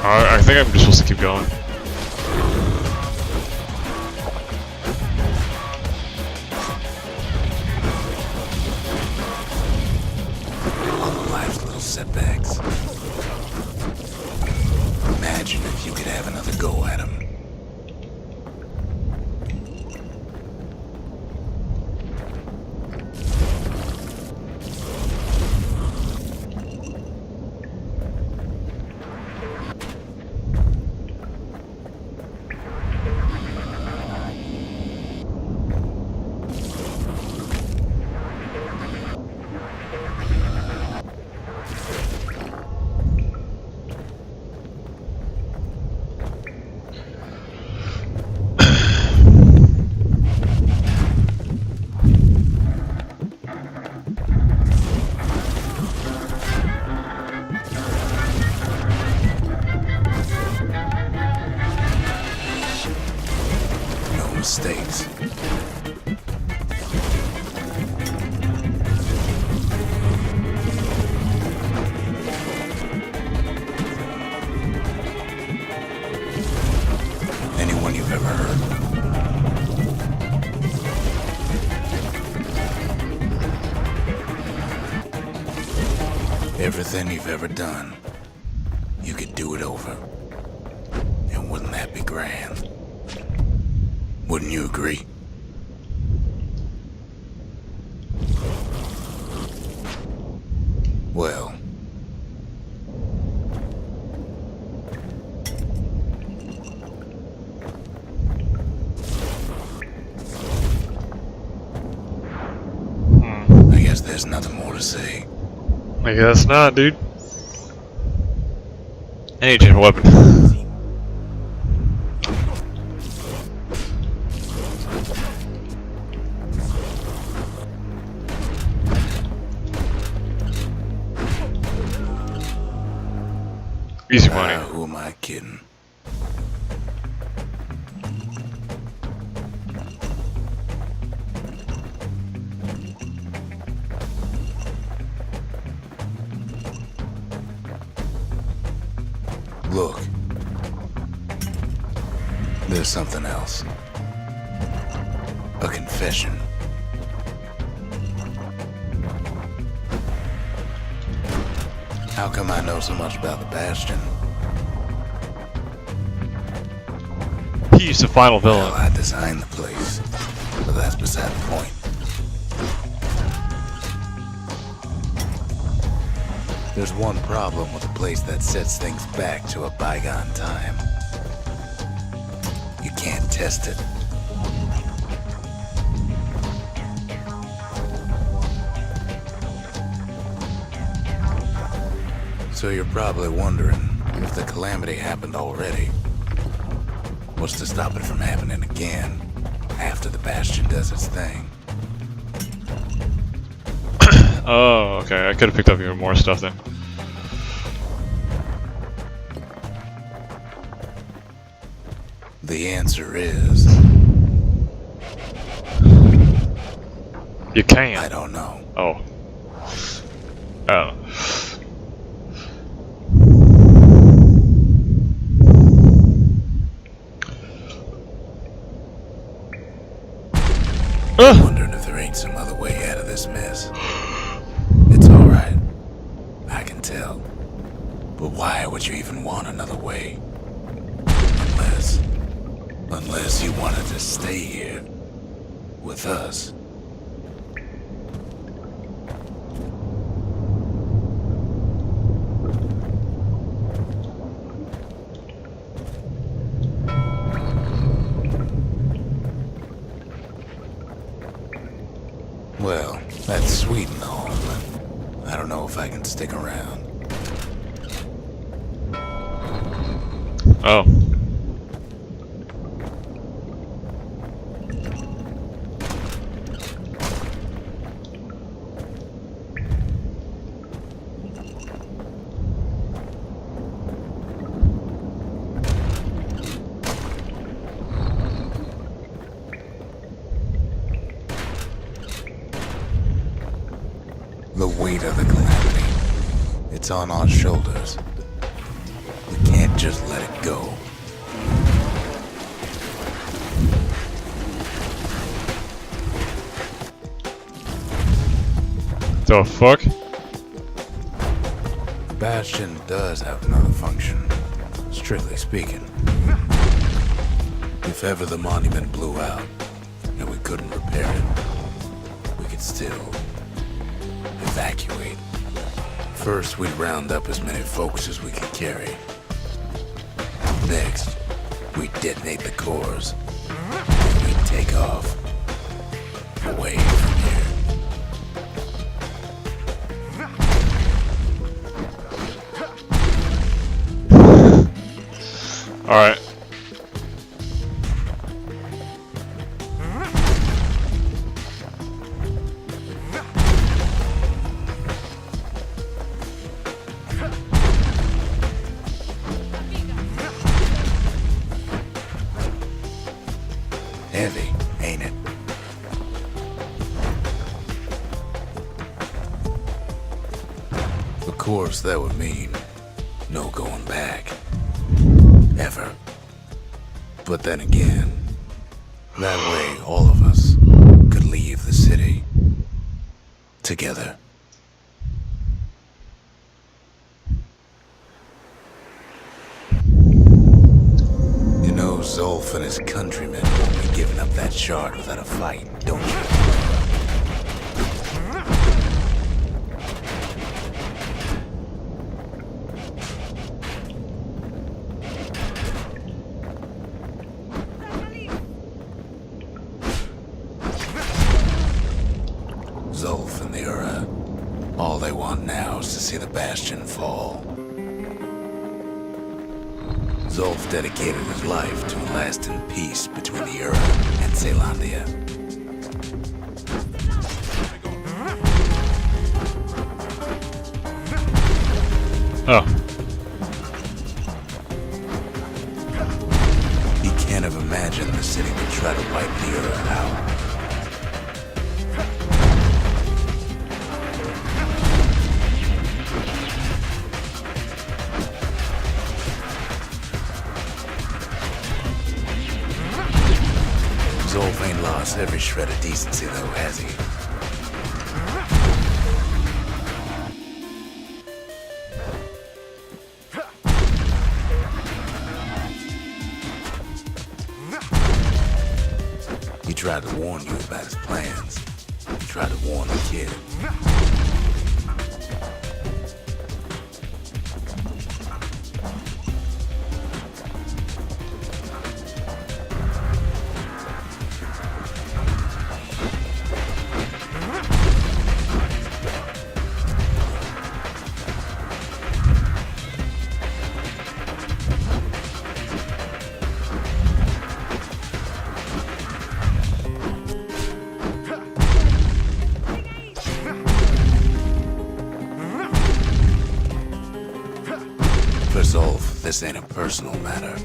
I think I'm just supposed to keep going. All of life's little setbacks. Imagine if you could have another go at them. Mistakes. Anyone you've ever heard. Everything you've ever done, you could do it over. And wouldn't that be grand? Wouldn't you agree? Well, I guess there's nothing more to say. I guess not, dude. I need to change my weapon. Easy money. Who am I kidding? Look. There's something else. A confession. How come I know so much about the Bastion? He's the final villain. Well, I designed the place. but that's beside the point. There's one problem with a place that sets things back to a bygone time. You can't test it. So you're probably wondering if the calamity happened already. What's to stop it from happening again after the Bastion does its thing? Oh, okay. I could have picked up even more stuff then. The answer is... You can. I don't know. Oh. Oh. Wondering if there ain't some other way out of this mess. It's alright. I can tell. But why would you even want another way? Unless you wanted to stay here with us. Well, that's sweet and all, but I don't know if I can stick around. Oh. The weight of the calamity. It's on our shoulders. We can't just let it go. The fuck? Bastion does have another function, strictly speaking. If ever the monument blew out and we couldn't repair it, we could still evacuate. First, we'd round up as many folks as we could carry. Next, we'd detonate the cores. And we'd take off. Away from here. Alright. Heavy, ain't it? Of course, that would mean no going back. Ever. But then again, that way all of us could leave the city together. You know, Zolf and his countrymen won't be giving up that shard without a fight, don't you? Zolf and the Ura, all they want now is to see the Bastion fall. Zolf dedicated his life to a lasting peace between the Ura and Zealandia. Oh. He can't have imagined the city would try to wipe the Ura out. Zolf ain't lost every shred of decency though, has he? You tried to warn you about his plans. He tried to warn the kid. For Zolf, this ain't a personal matter.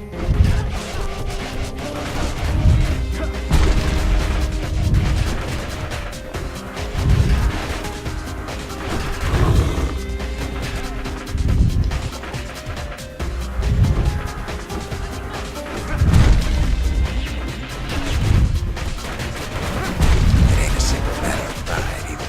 It ain't a simple matter of pride either.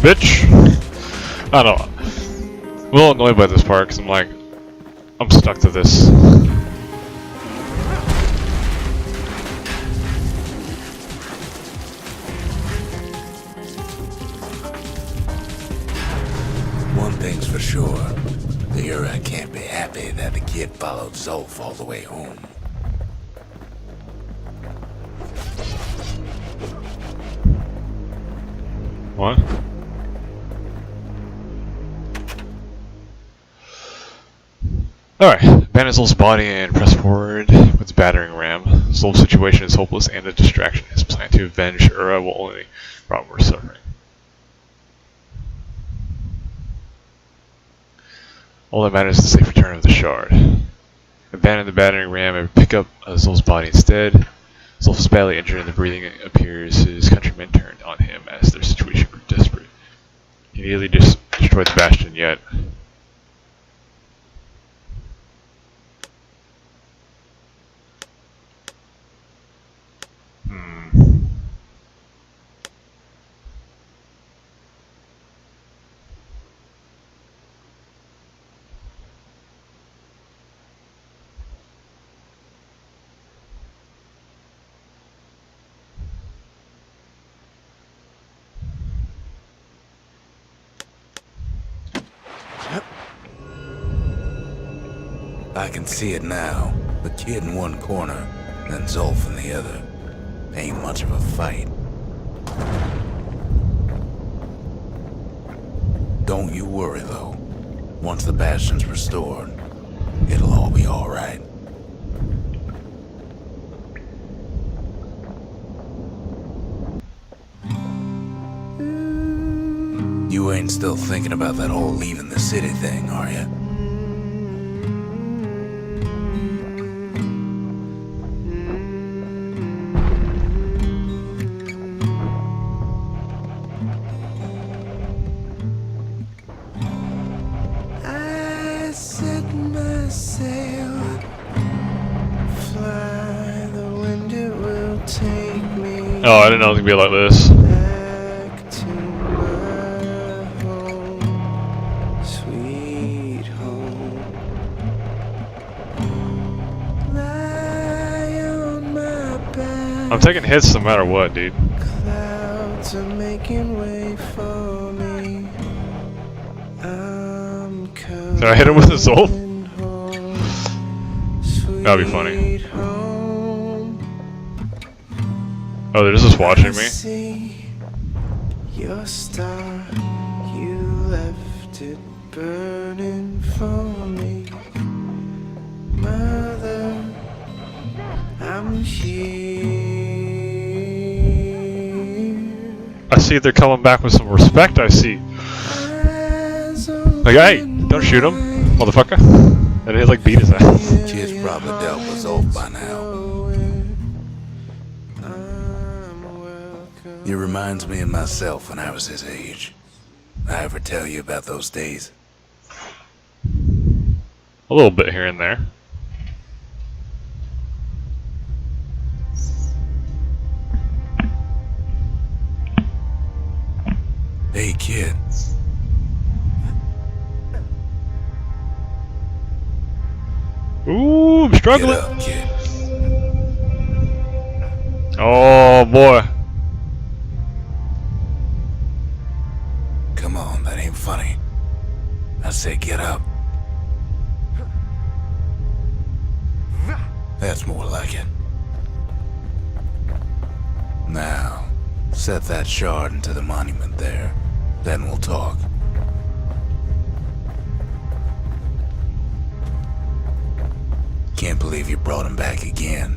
Bitch! I don't know. I'm a little annoyed by this part because I'm like, I'm stuck to this. One thing's for sure. The Ura can't be happy that the kid followed Zolf all the way home. What? Alright, abandon Zolf's body and press forward with its battering ram. Zolf's situation is hopeless and a distraction. His plan to avenge Ura will only bring more suffering. All that matters is the safe return of the shard. Abandon the battering ram and pick up Zolf's body instead. Zolf is badly injured and the breathing appears his countrymen turned on him as their situation grew desperate. He nearly destroyed the Bastion yet. I can see it now. The kid in one corner, then Zolf in the other. Ain't much of a fight. Don't you worry, though. Once the Bastion's restored, it'll all be alright. You ain't still thinking about that whole leaving the city thing, are ya? Oh, I didn't know it was gonna be like this. Back to my home, sweet home. Lie on my back. I'm taking hits no matter what, dude. Clouds are making way for me. I'm coming. Did I hit him with a Zolf? Home, That'd be funny. sweet home. Oh, they're just watching me? See your star, you left it burning for me. Mother, I'm here. I see they're coming back with some respect, I see. Like, hey, don't shoot him, motherfucker. And he like beat his ass. Kid's probably dealt with Zolf by now. It reminds me of myself when I was his age. I ever tell you about those days? A little bit here and there. Hey, kid. Ooh, I'm Get struggling. up, kid. Oh boy. Come on, that ain't funny. I say get up. That's more like it. Now, set that shard into the monument there. Then we'll talk. Can't believe you brought him back again.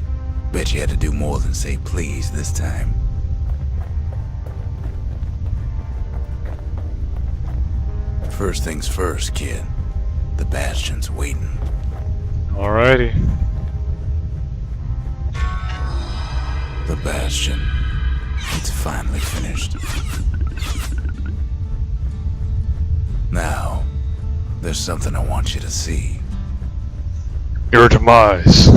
Bet you had to do more than say please this time. First things first, kid. The Bastion's waiting. Alrighty. The Bastion. It's finally finished. Now, there's something I want you to see. Your demise.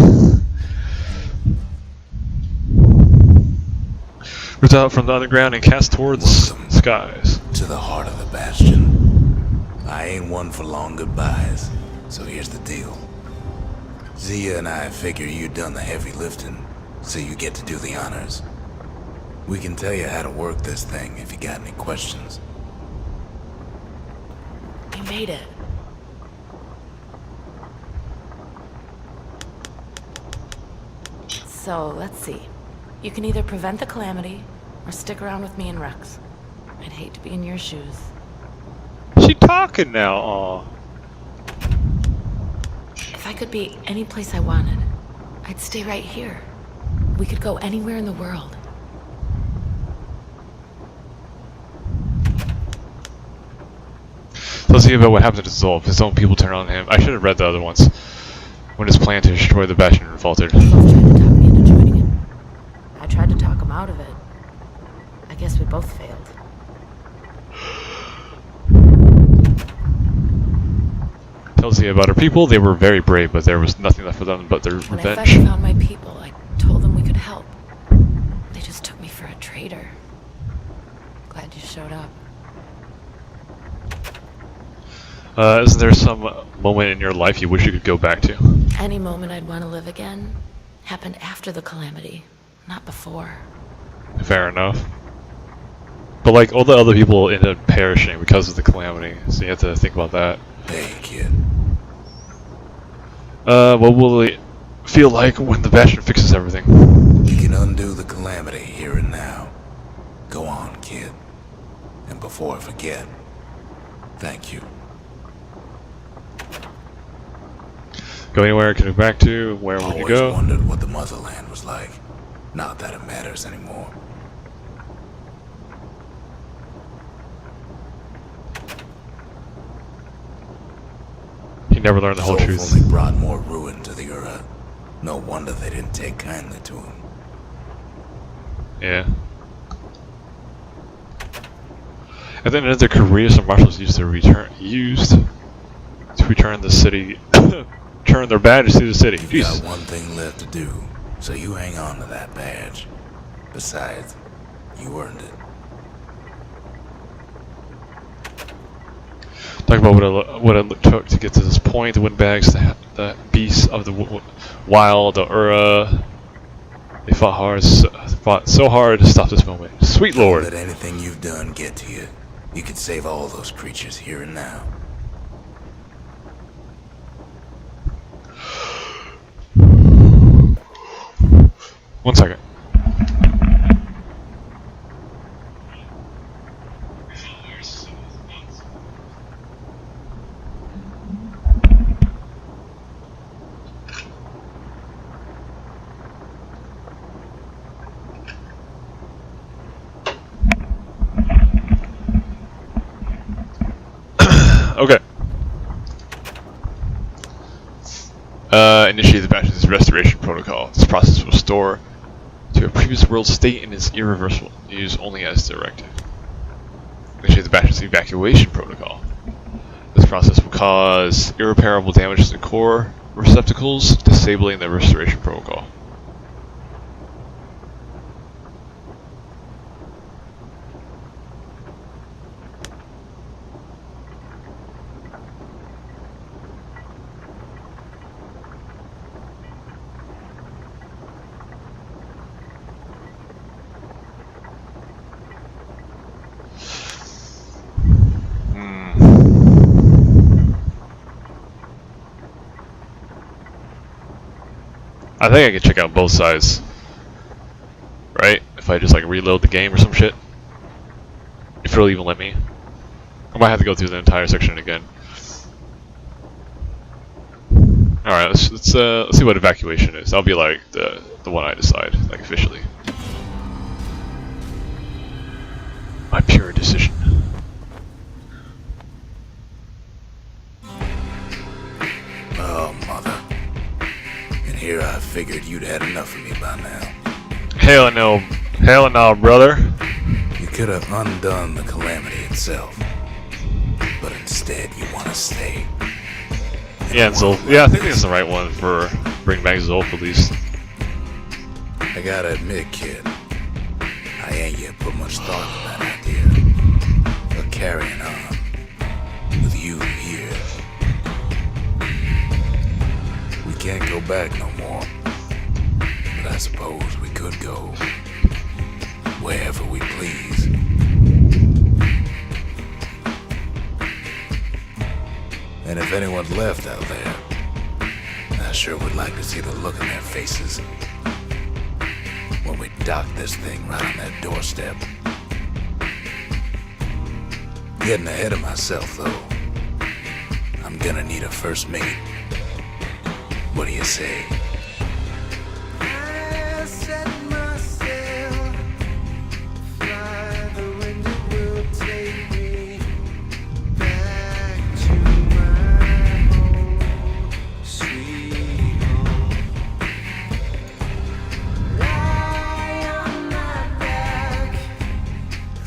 Roots out from the underground and cast towards the skies. To the heart of the Bastion. I ain't one for long goodbyes, so here's the deal. Zia and I figure you done the heavy lifting, so you get to do the honors. We can tell you how to work this thing if you got any questions. You made it. So, let's see. You can either prevent the calamity, or stick around with me and Rex. I'd hate to be in your shoes. She talking now, aw. If I could be any place I wanted, I'd stay right here. We could go anywhere in the world. Let's see about what happened to Zolf. His own people turned on him. I should have read the other ones. When his plan to destroy the Bastion faltered. Both tried to talk me into joining him. I tried to talk him out of it. I guess we both failed. Tells you about her people. They were very brave, but there was nothing left for them but their When I revenge. finally found my people, I told them we could help. They just took me for a traitor. Glad you showed up. Isn't there some moment in your life you wish you could go back to? Any moment I'd want to live again happened after the calamity, not before. Fair enough. But like all the other people ended up perishing because of the calamity, so you have to think about that. Hey, kid. What will it feel like when the Bastion fixes everything? You can undo the calamity here and now. Go on, kid. And before I forget, thank you. Go anywhere I can go back to, where would you Always go? wondered what the motherland was like. Not that it matters anymore. He never learned the whole Zolf truth. only brought more ruin to the Ura. No wonder they didn't take kindly to him. Yeah. At the end of their careers, the marshals used to return the city, turn their badges to the city. You've Jesus. got one thing left to do, so you hang on to that badge. Besides, you earned it. Talk about what it took to get to this point. The windbags, the beasts of the wild, the Ura. They fought so hard to stop this moment. Sweet Don't Lord. let anything you've done get to you. You could save all those creatures here and now. One second. Okay. Initiate the Bastion's restoration protocol. This process will restore to a previous world state and is irreversible. Used only as directed. initiate the Bastion's evacuation protocol. This process will cause irreparable damage to the core receptacles, disabling the restoration protocol. I think I could check out both sides, right? If I just like reload the game or some shit. If it'll even let me. I might have to go through the entire section again. Alright, let's see what evacuation is. That'll be like the one I decide, like officially. My pure decision. Oh, mother. And here I figured you'd had enough of me by now. Hell no, brother. You could have undone the calamity itself. But instead, you want to stay. Yeah, and Zolf. Yeah, I think that's the right one for bring back Zolf at least. I gotta admit, kid, I ain't yet put much thought into that idea. But carrying on with you here, we can't go back no more. But I suppose we could go wherever we please. And if anyone's left out there, I sure would like to see the look in their faces when we dock this thing right on their doorstep. Getting ahead of myself, though. I'm gonna need a first mate. What do you say? I set myself fly, the wind it will take me back to my home, sweet home. Lie on my back,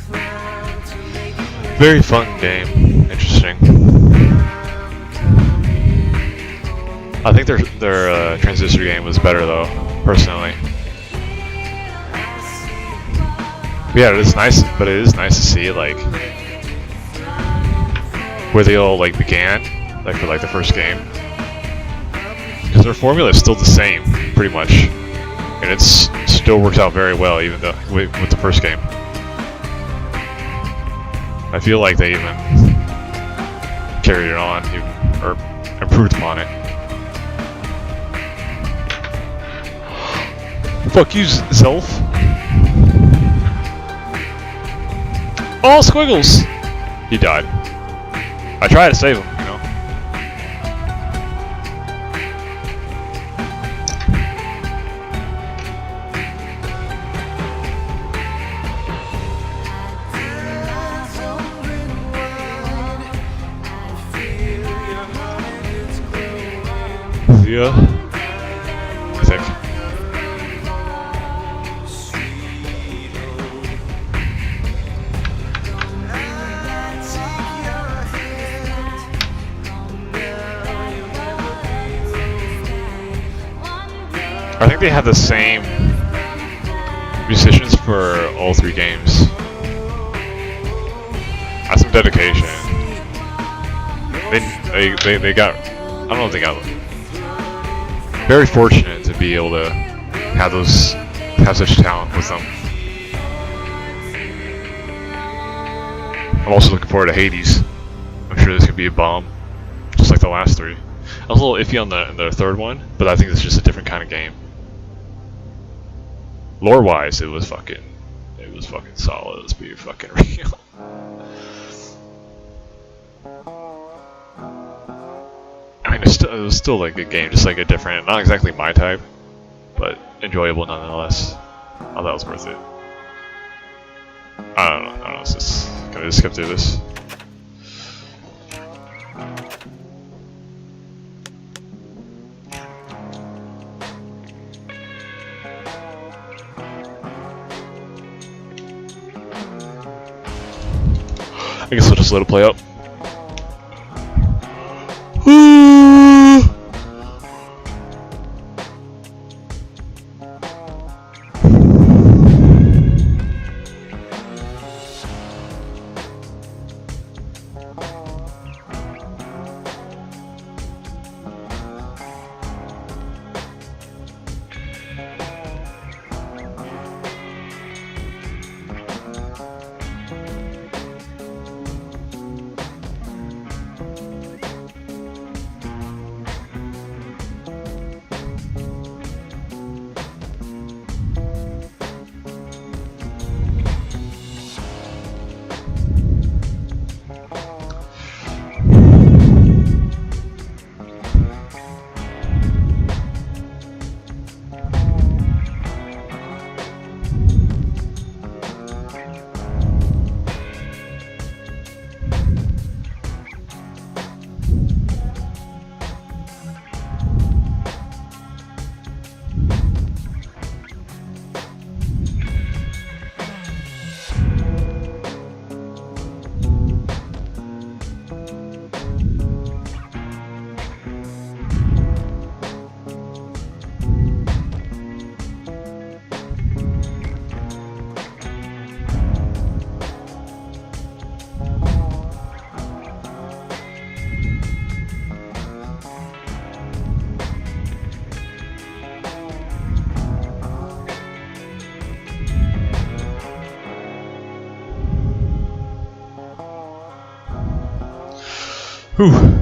climb to make it Very fun game. Interesting. I think their transistor game was better though, personally. But yeah, it is nice, but it is nice to see like where they all like began, like for like the first game, because their formula is still the same, pretty much, and it's still works out very well, even though with the first game. I feel like they even carried it on, or improved upon it. Fuck you, Zelf. Oh, Squiggles! He died. I tried to save him, you know. Yeah. I think. I think they have the same musicians for all three games. That's some dedication. They got, I don't know if they got, very fortunate to be able to have such talent with them. I'm also looking forward to Hades. I'm sure this could be a bomb, just like the last three. I was a little iffy on the third one, but I think it's just a different kind of game. Lore-wise, it was fucking solid. Let's be fucking real. I mean, it was still like a game, just like a different, not exactly my type, but enjoyable nonetheless. Oh, that was worth it. I don't know. Can I just skip through this? I guess I'll just let it play out. Whew.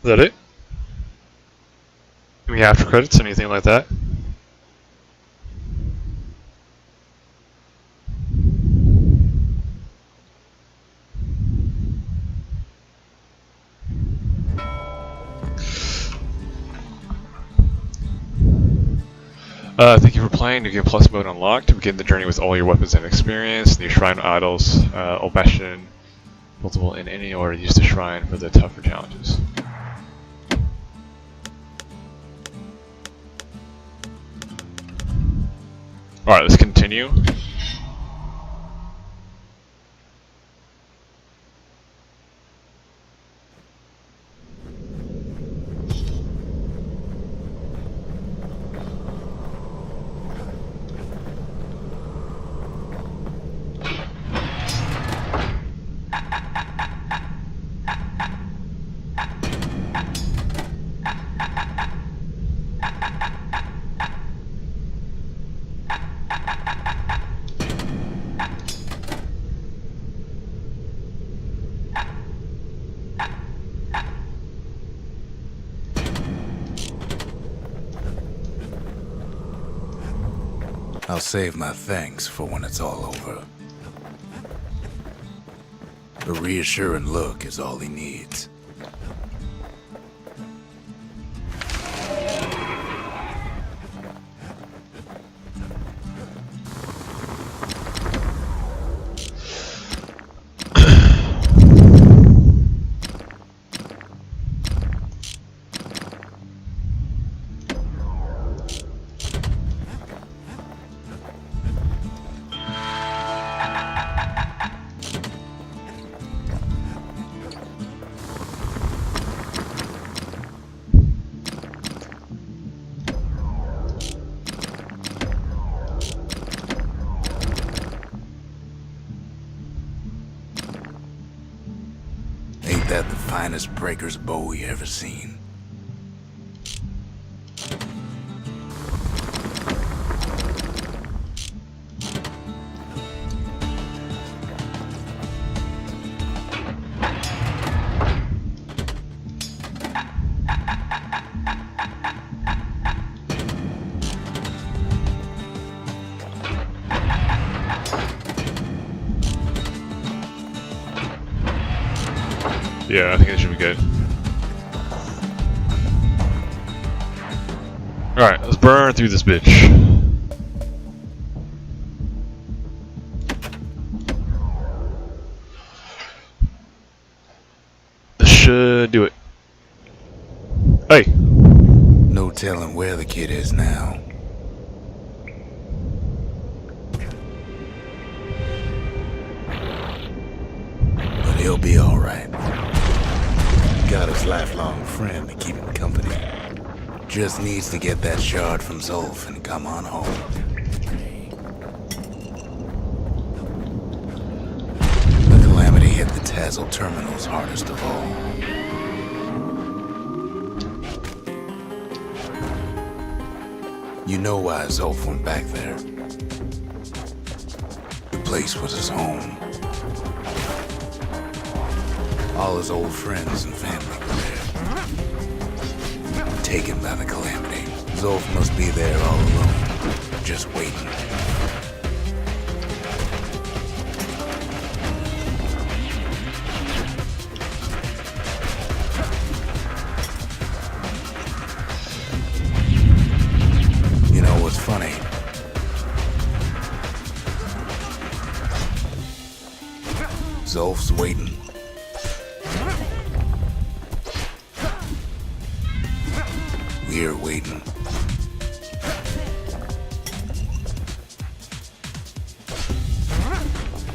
Is that it? Any after credits, anything like that? Thank you for playing. You get plus mode unlocked to begin the journey with all your weapons and experience. The shrine idols, all Bastion, multiple in any order. Use the shrine for the tougher challenges. Alright, let's continue. I'll save my thanks for when it's all over. A reassuring look is all he needs. Ain't that the finest breaker's bow you ever seen? Yeah, I think it should be good. Alright, let's burn through this bitch. This should do it. Hey! No telling where the kid is now. But he'll be alright. Got his lifelong friend to keep him company. Just needs to get that shard from Zolf and come on home. The Calamity hit the Tazzle terminals hardest of all. You know why Zolf went back there. The place was his home. All his old friends and family were there. Taken by the Calamity. Zolf must be there all alone, just waiting. You know what's funny? Zolf's waiting. We're waiting.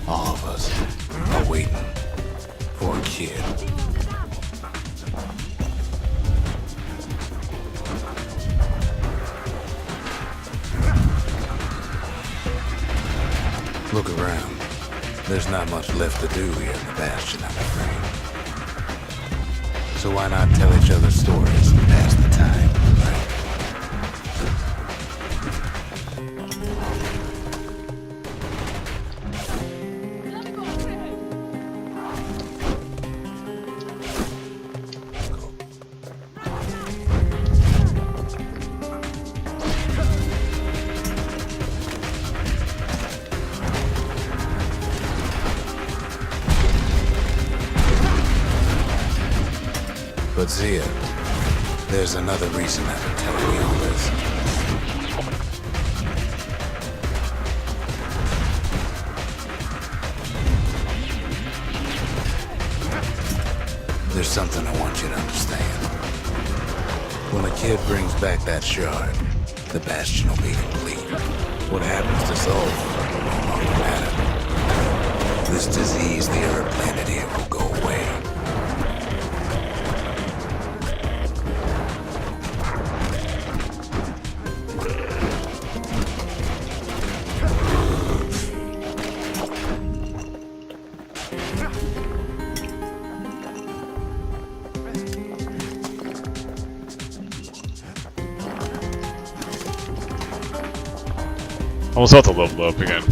All of us are waiting for a kid. Look around. There's not much left to do here in the Bastion, I'm afraid. So why not tell each other stories and pass the time, right? But Zia, there's another reason I'm telling you all this. There's something I want you to understand. When the kid brings back that shard, the Bastion will be complete. What happens to Zolf won't matter. This disease the Earth planet here will go away. Almost have to level up again.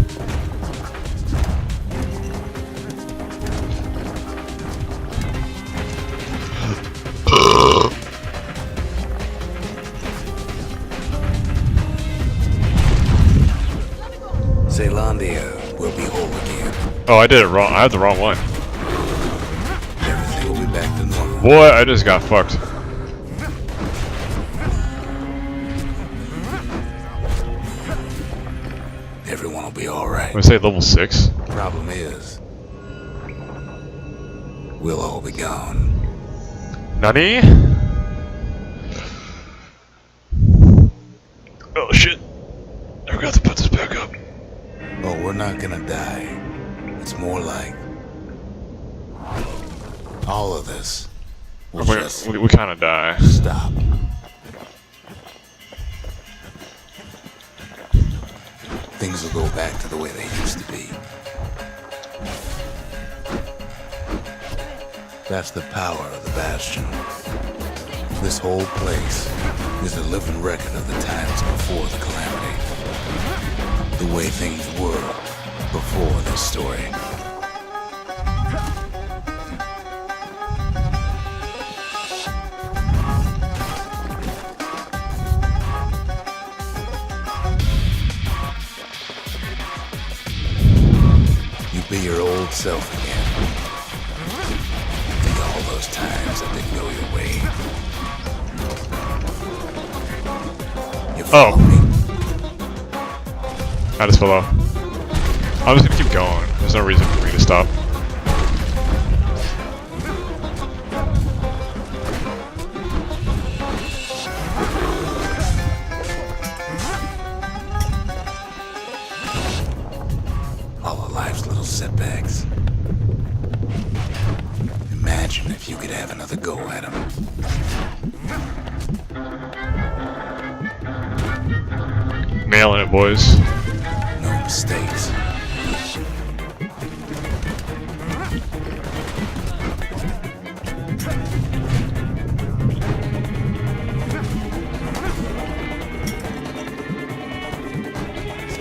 Zealandia will be whole again. Oh, I did it wrong. I had the wrong one. Everything will be back to normal. Boy, I just got fucked. Everyone will be alright. I'm gonna say level 6. Problem is, we'll all be gone. Nani? Oh shit. I forgot to put this back up. Oh, we're not gonna die. It's more like all of this will just We kind of die. stop. Things will go back to the way they used to be. That's the power of the Bastion. This whole place is a living record of the times before the Calamity. The way things were before this story. You be your old self again. Think all those times that didn't go your way. You follow me? I just fell off. I'm just gonna keep going. There's no reason for me to stop. All of life's little setbacks. Imagine if you could have another go at them. Nailing it, boys. No mistakes.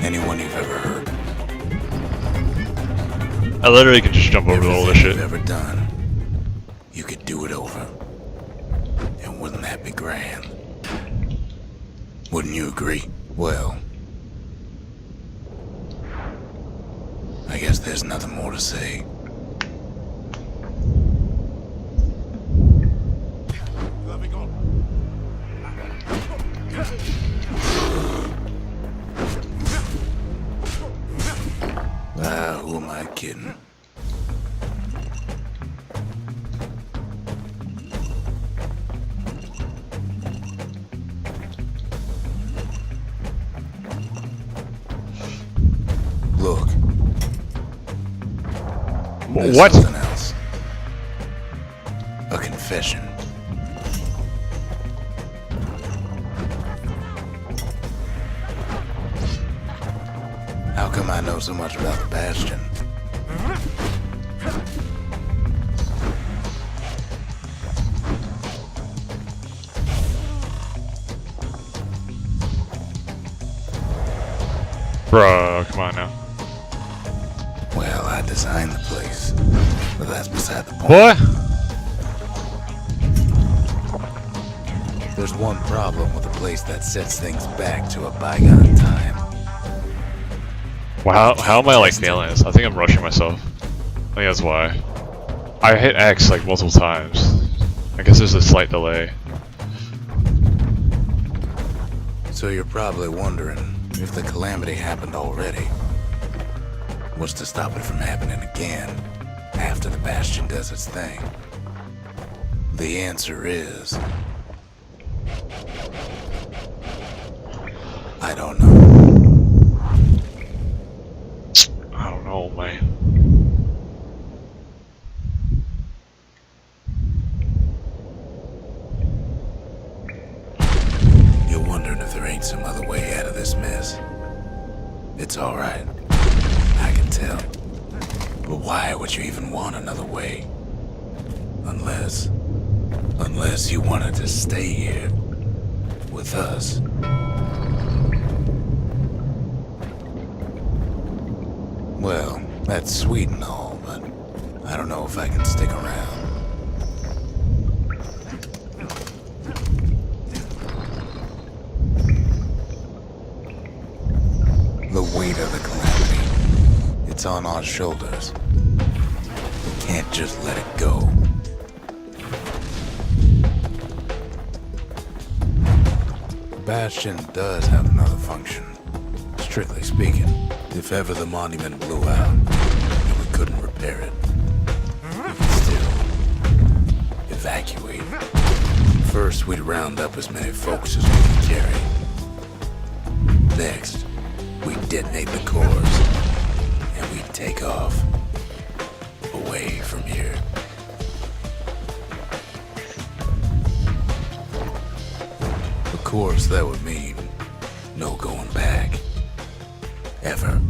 Anyone you've ever heard. I literally can just jump over all this shit. You've ever done, you could do it over. And wouldn't that be grand? Wouldn't you agree? Well, I guess there's nothing more to say. Who am I kidding? Look. There's What? something else. A confession. How come I know so much about the Bastion? Bruh, come on now. Well, I designed the place, but that's beside the point. What? There's one problem with a place that sets things back to a bygone time. Wow, how am I like nailing this? I think I'm rushing myself. I think that's why. I hit X like multiple times. I guess there's a slight delay. So you're probably wondering if the calamity happened already. What's to stop it from happening again after the Bastion does its thing? The answer is... I don't know. I don't know, man. You're wondering if there ain't some other way out of this mess. It's alright. I can tell. But why would you even want another way? Unless you wanted to stay here with us. Well, that's sweet and all, but I don't know if I can stick around. The weight of the calamity, it's on our shoulders. We can't just let it go. Bastion does have another function, strictly speaking. If ever the monument blew out and we couldn't repair it, we could still evacuate. First, we'd round up as many folks as we could carry. Next, we'd detonate the cores, and we'd take off away from here. Of course, that would mean no going back. Ever.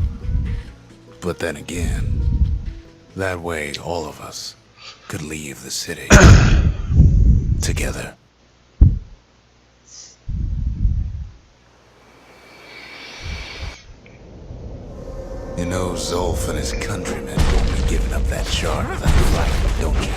But then again, that way all of us could leave the city together. You know Zolf and his countrymen won't be giving up that shard without a fight, don't you?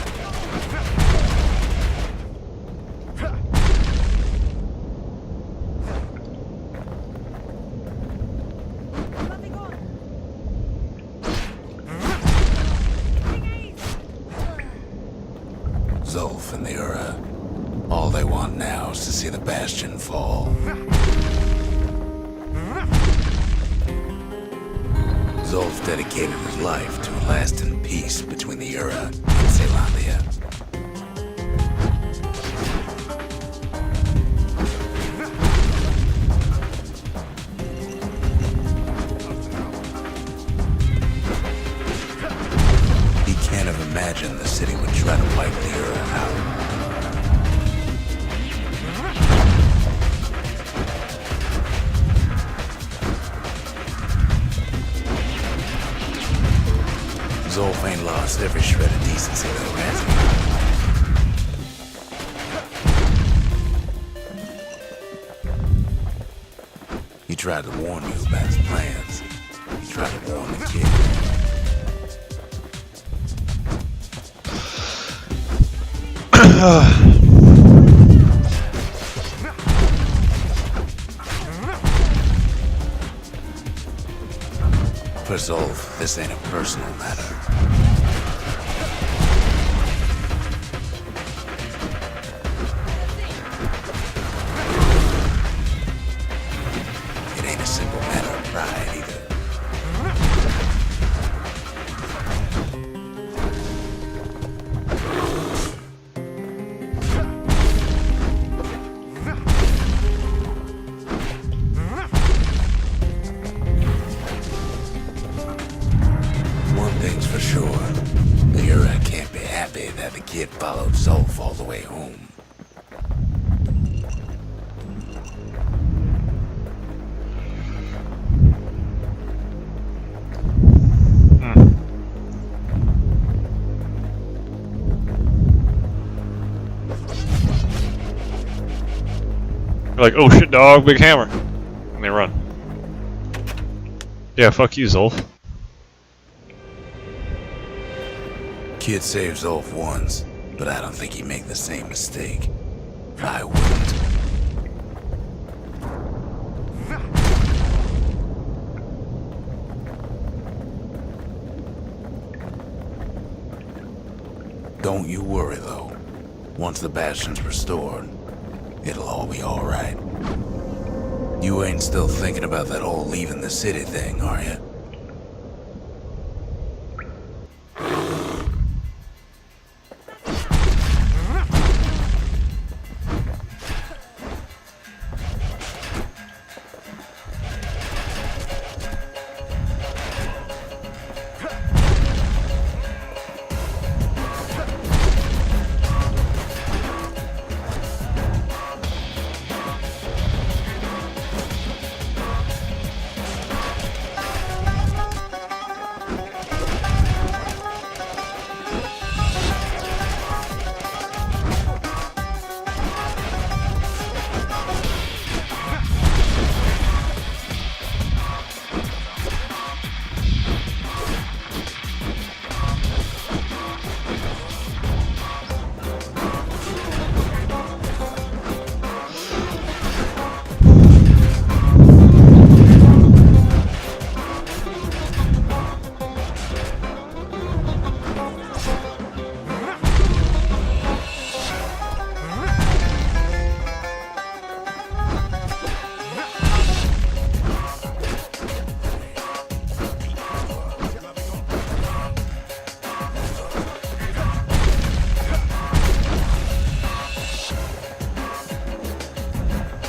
Zolf. Zolf and the Ura. All they want now is to see the Bastion fall. Zolf dedicated his life to a lasting peace between the Ura and Zealandia. He can't have imagined the city would try to wipe the Ura out. Zolf ain't lost every shred of decency though, has he? He tried to warn you about his plans. He tried to warn the kid. For Zolf, this ain't a personal matter. It ain't a simple matter of pride either. One thing's for sure, the Ura can't be happy that the kid followed Zolf all the way home. They're like, oh shit, dog, big hammer. And they run. Yeah, fuck you, Zolf. Kid saved Zolf once, but I don't think he'd make the same mistake. I wouldn't. Don't you worry, though. Once the Bastion's restored, it'll all be alright. You ain't still thinking about that whole leaving the city thing, are you?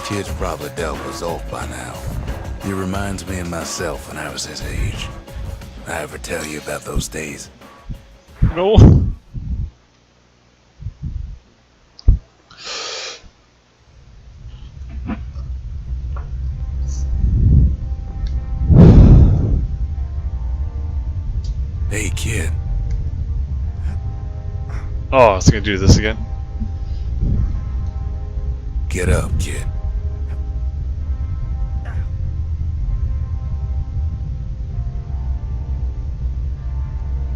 Kid's probably dealt with Zolf by now. He reminds me of myself when I was his age. I ever tell you about those days? No. Hey, kid. Oh, it's gonna do this again. Get up, kid.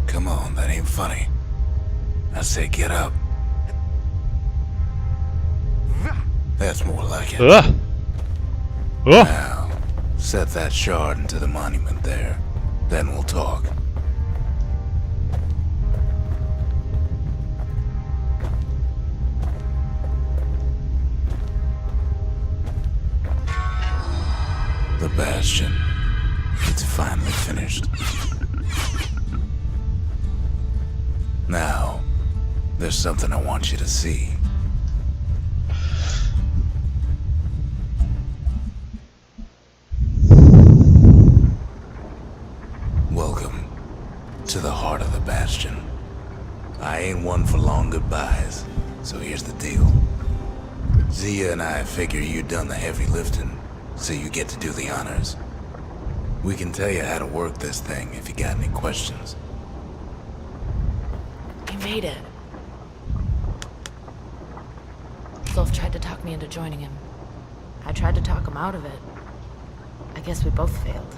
Come on, that ain't funny. I say get up. That's more like it. Ugh. Oh. Now, set that shard into the monument there. Then we'll talk. The Bastion. It's finally finished. Now, there's something I want you to see. Welcome to the heart of the Bastion. I ain't one for long goodbyes, so here's the deal. Zia and I figure you done the heavy lifting, so you get to do the honors. We can tell you how to work this thing if you got any questions. You made it. Zulf tried to talk me into joining him. I tried to talk him out of it. I guess we both failed.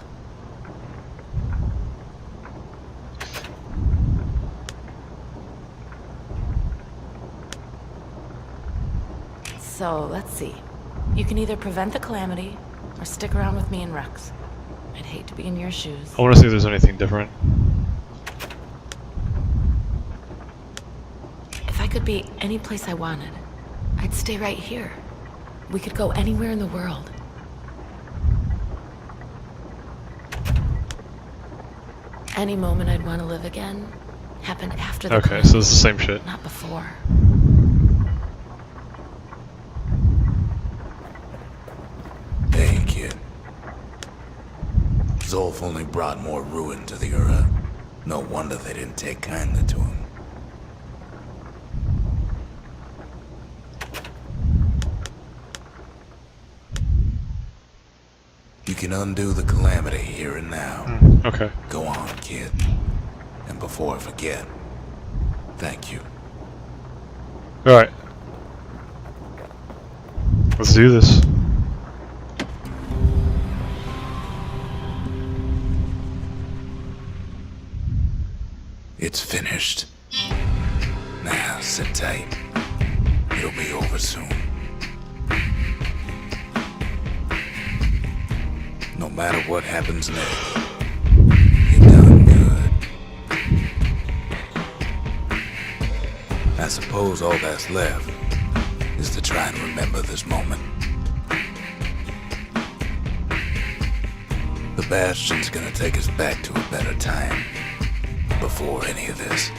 So, let's see. You can either prevent the calamity, or stick around with me and Rex. I'd hate to be in your shoes. I want to see if there's anything different. If I could be any place I wanted, I'd stay right here. We could go anywhere in the world. Any moment I'd want to live again happened after the Okay, so it's the same shit. not before. Hey, kid. Zulf only brought more ruin to the Ura. No wonder they didn't take kindly to him. You can undo the calamity here and now. Okay. Go on, kid. And before I forget, thank you. Alright. Let's do this. It's finished. Now, sit tight. It'll be over soon. No matter what happens next, you're done good. I suppose all that's left is to try and remember this moment. The Bastion's gonna take us back to a better time. Before any of this.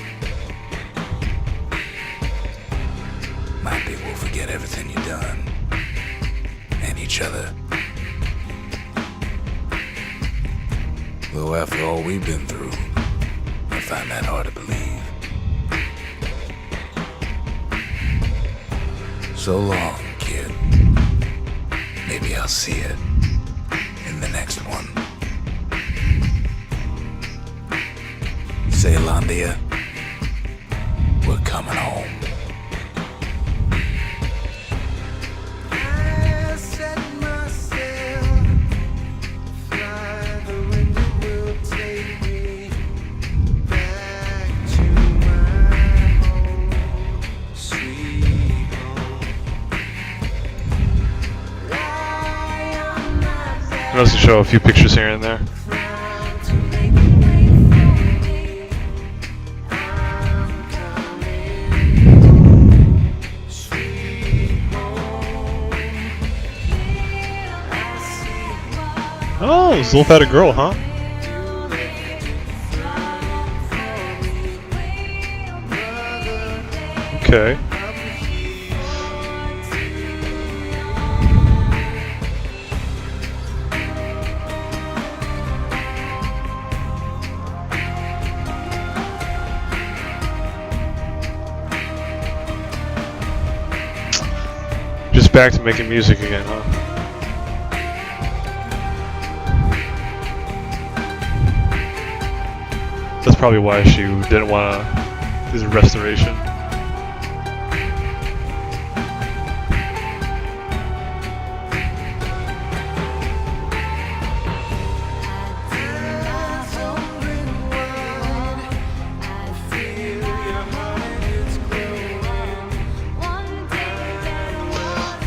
Might be we'll forget everything you've done. And each other. Though after all we've been through, I find that hard to believe. So long, kid. Maybe I'll see it in the next one. Zealandia, we're coming home. I set myself, fly, the wind will take me back to my home, sweet home. Lie on my back. I'm just gonna show a few pictures here and there. To make a way for me, I'm coming home, sweet home. I see Oh, Zulf had a girl, huh? you left for me, brother. Okay. Just back to making music again, huh? That's probably why she didn't want to do the restoration.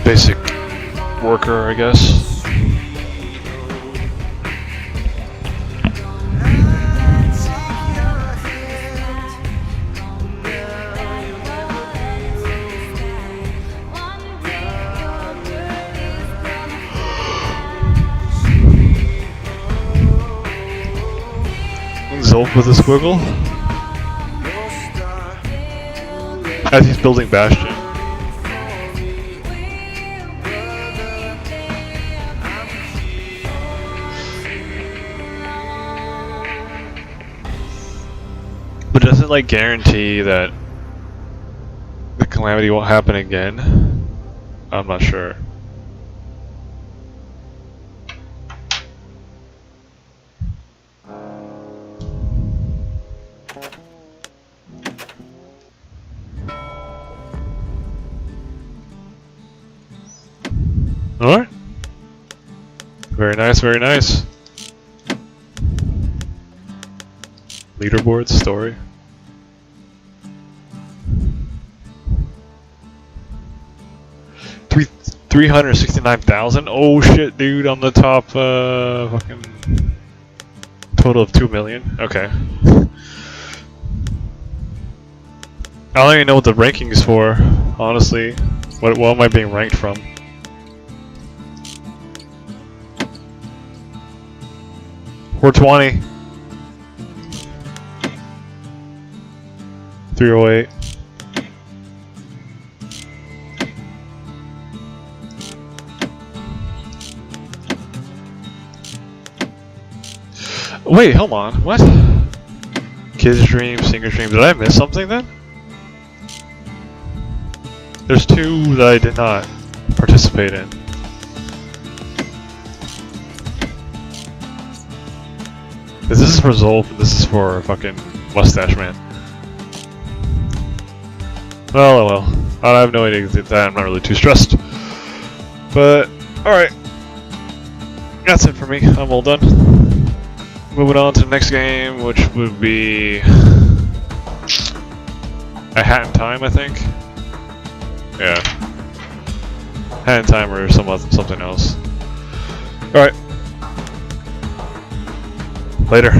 Basic worker, I guess. Zolf with a squiggle as he's building Bastion. But does it like guarantee that the calamity won't happen again? I'm not sure. Alright. Very nice, very nice. Leaderboard story. Three 369,000? Oh shit, dude, on the top fucking total of 2 million. Okay. I don't even know what the ranking is for, honestly. What am I being ranked from? We're 20. 308. Wait, hold on. What? Kids dream, singer dream. Did I miss something then? There's 2 that I did not participate in. This is for Zolf, and this is for fucking Mustache Man. Well, oh well. I have no idea that. I'm not really too stressed. But, alright. That's it for me. I'm all done. Moving on to the next game, which would be a Hat in Time, I think. Yeah. Hat in Time or something else. Alright. Later.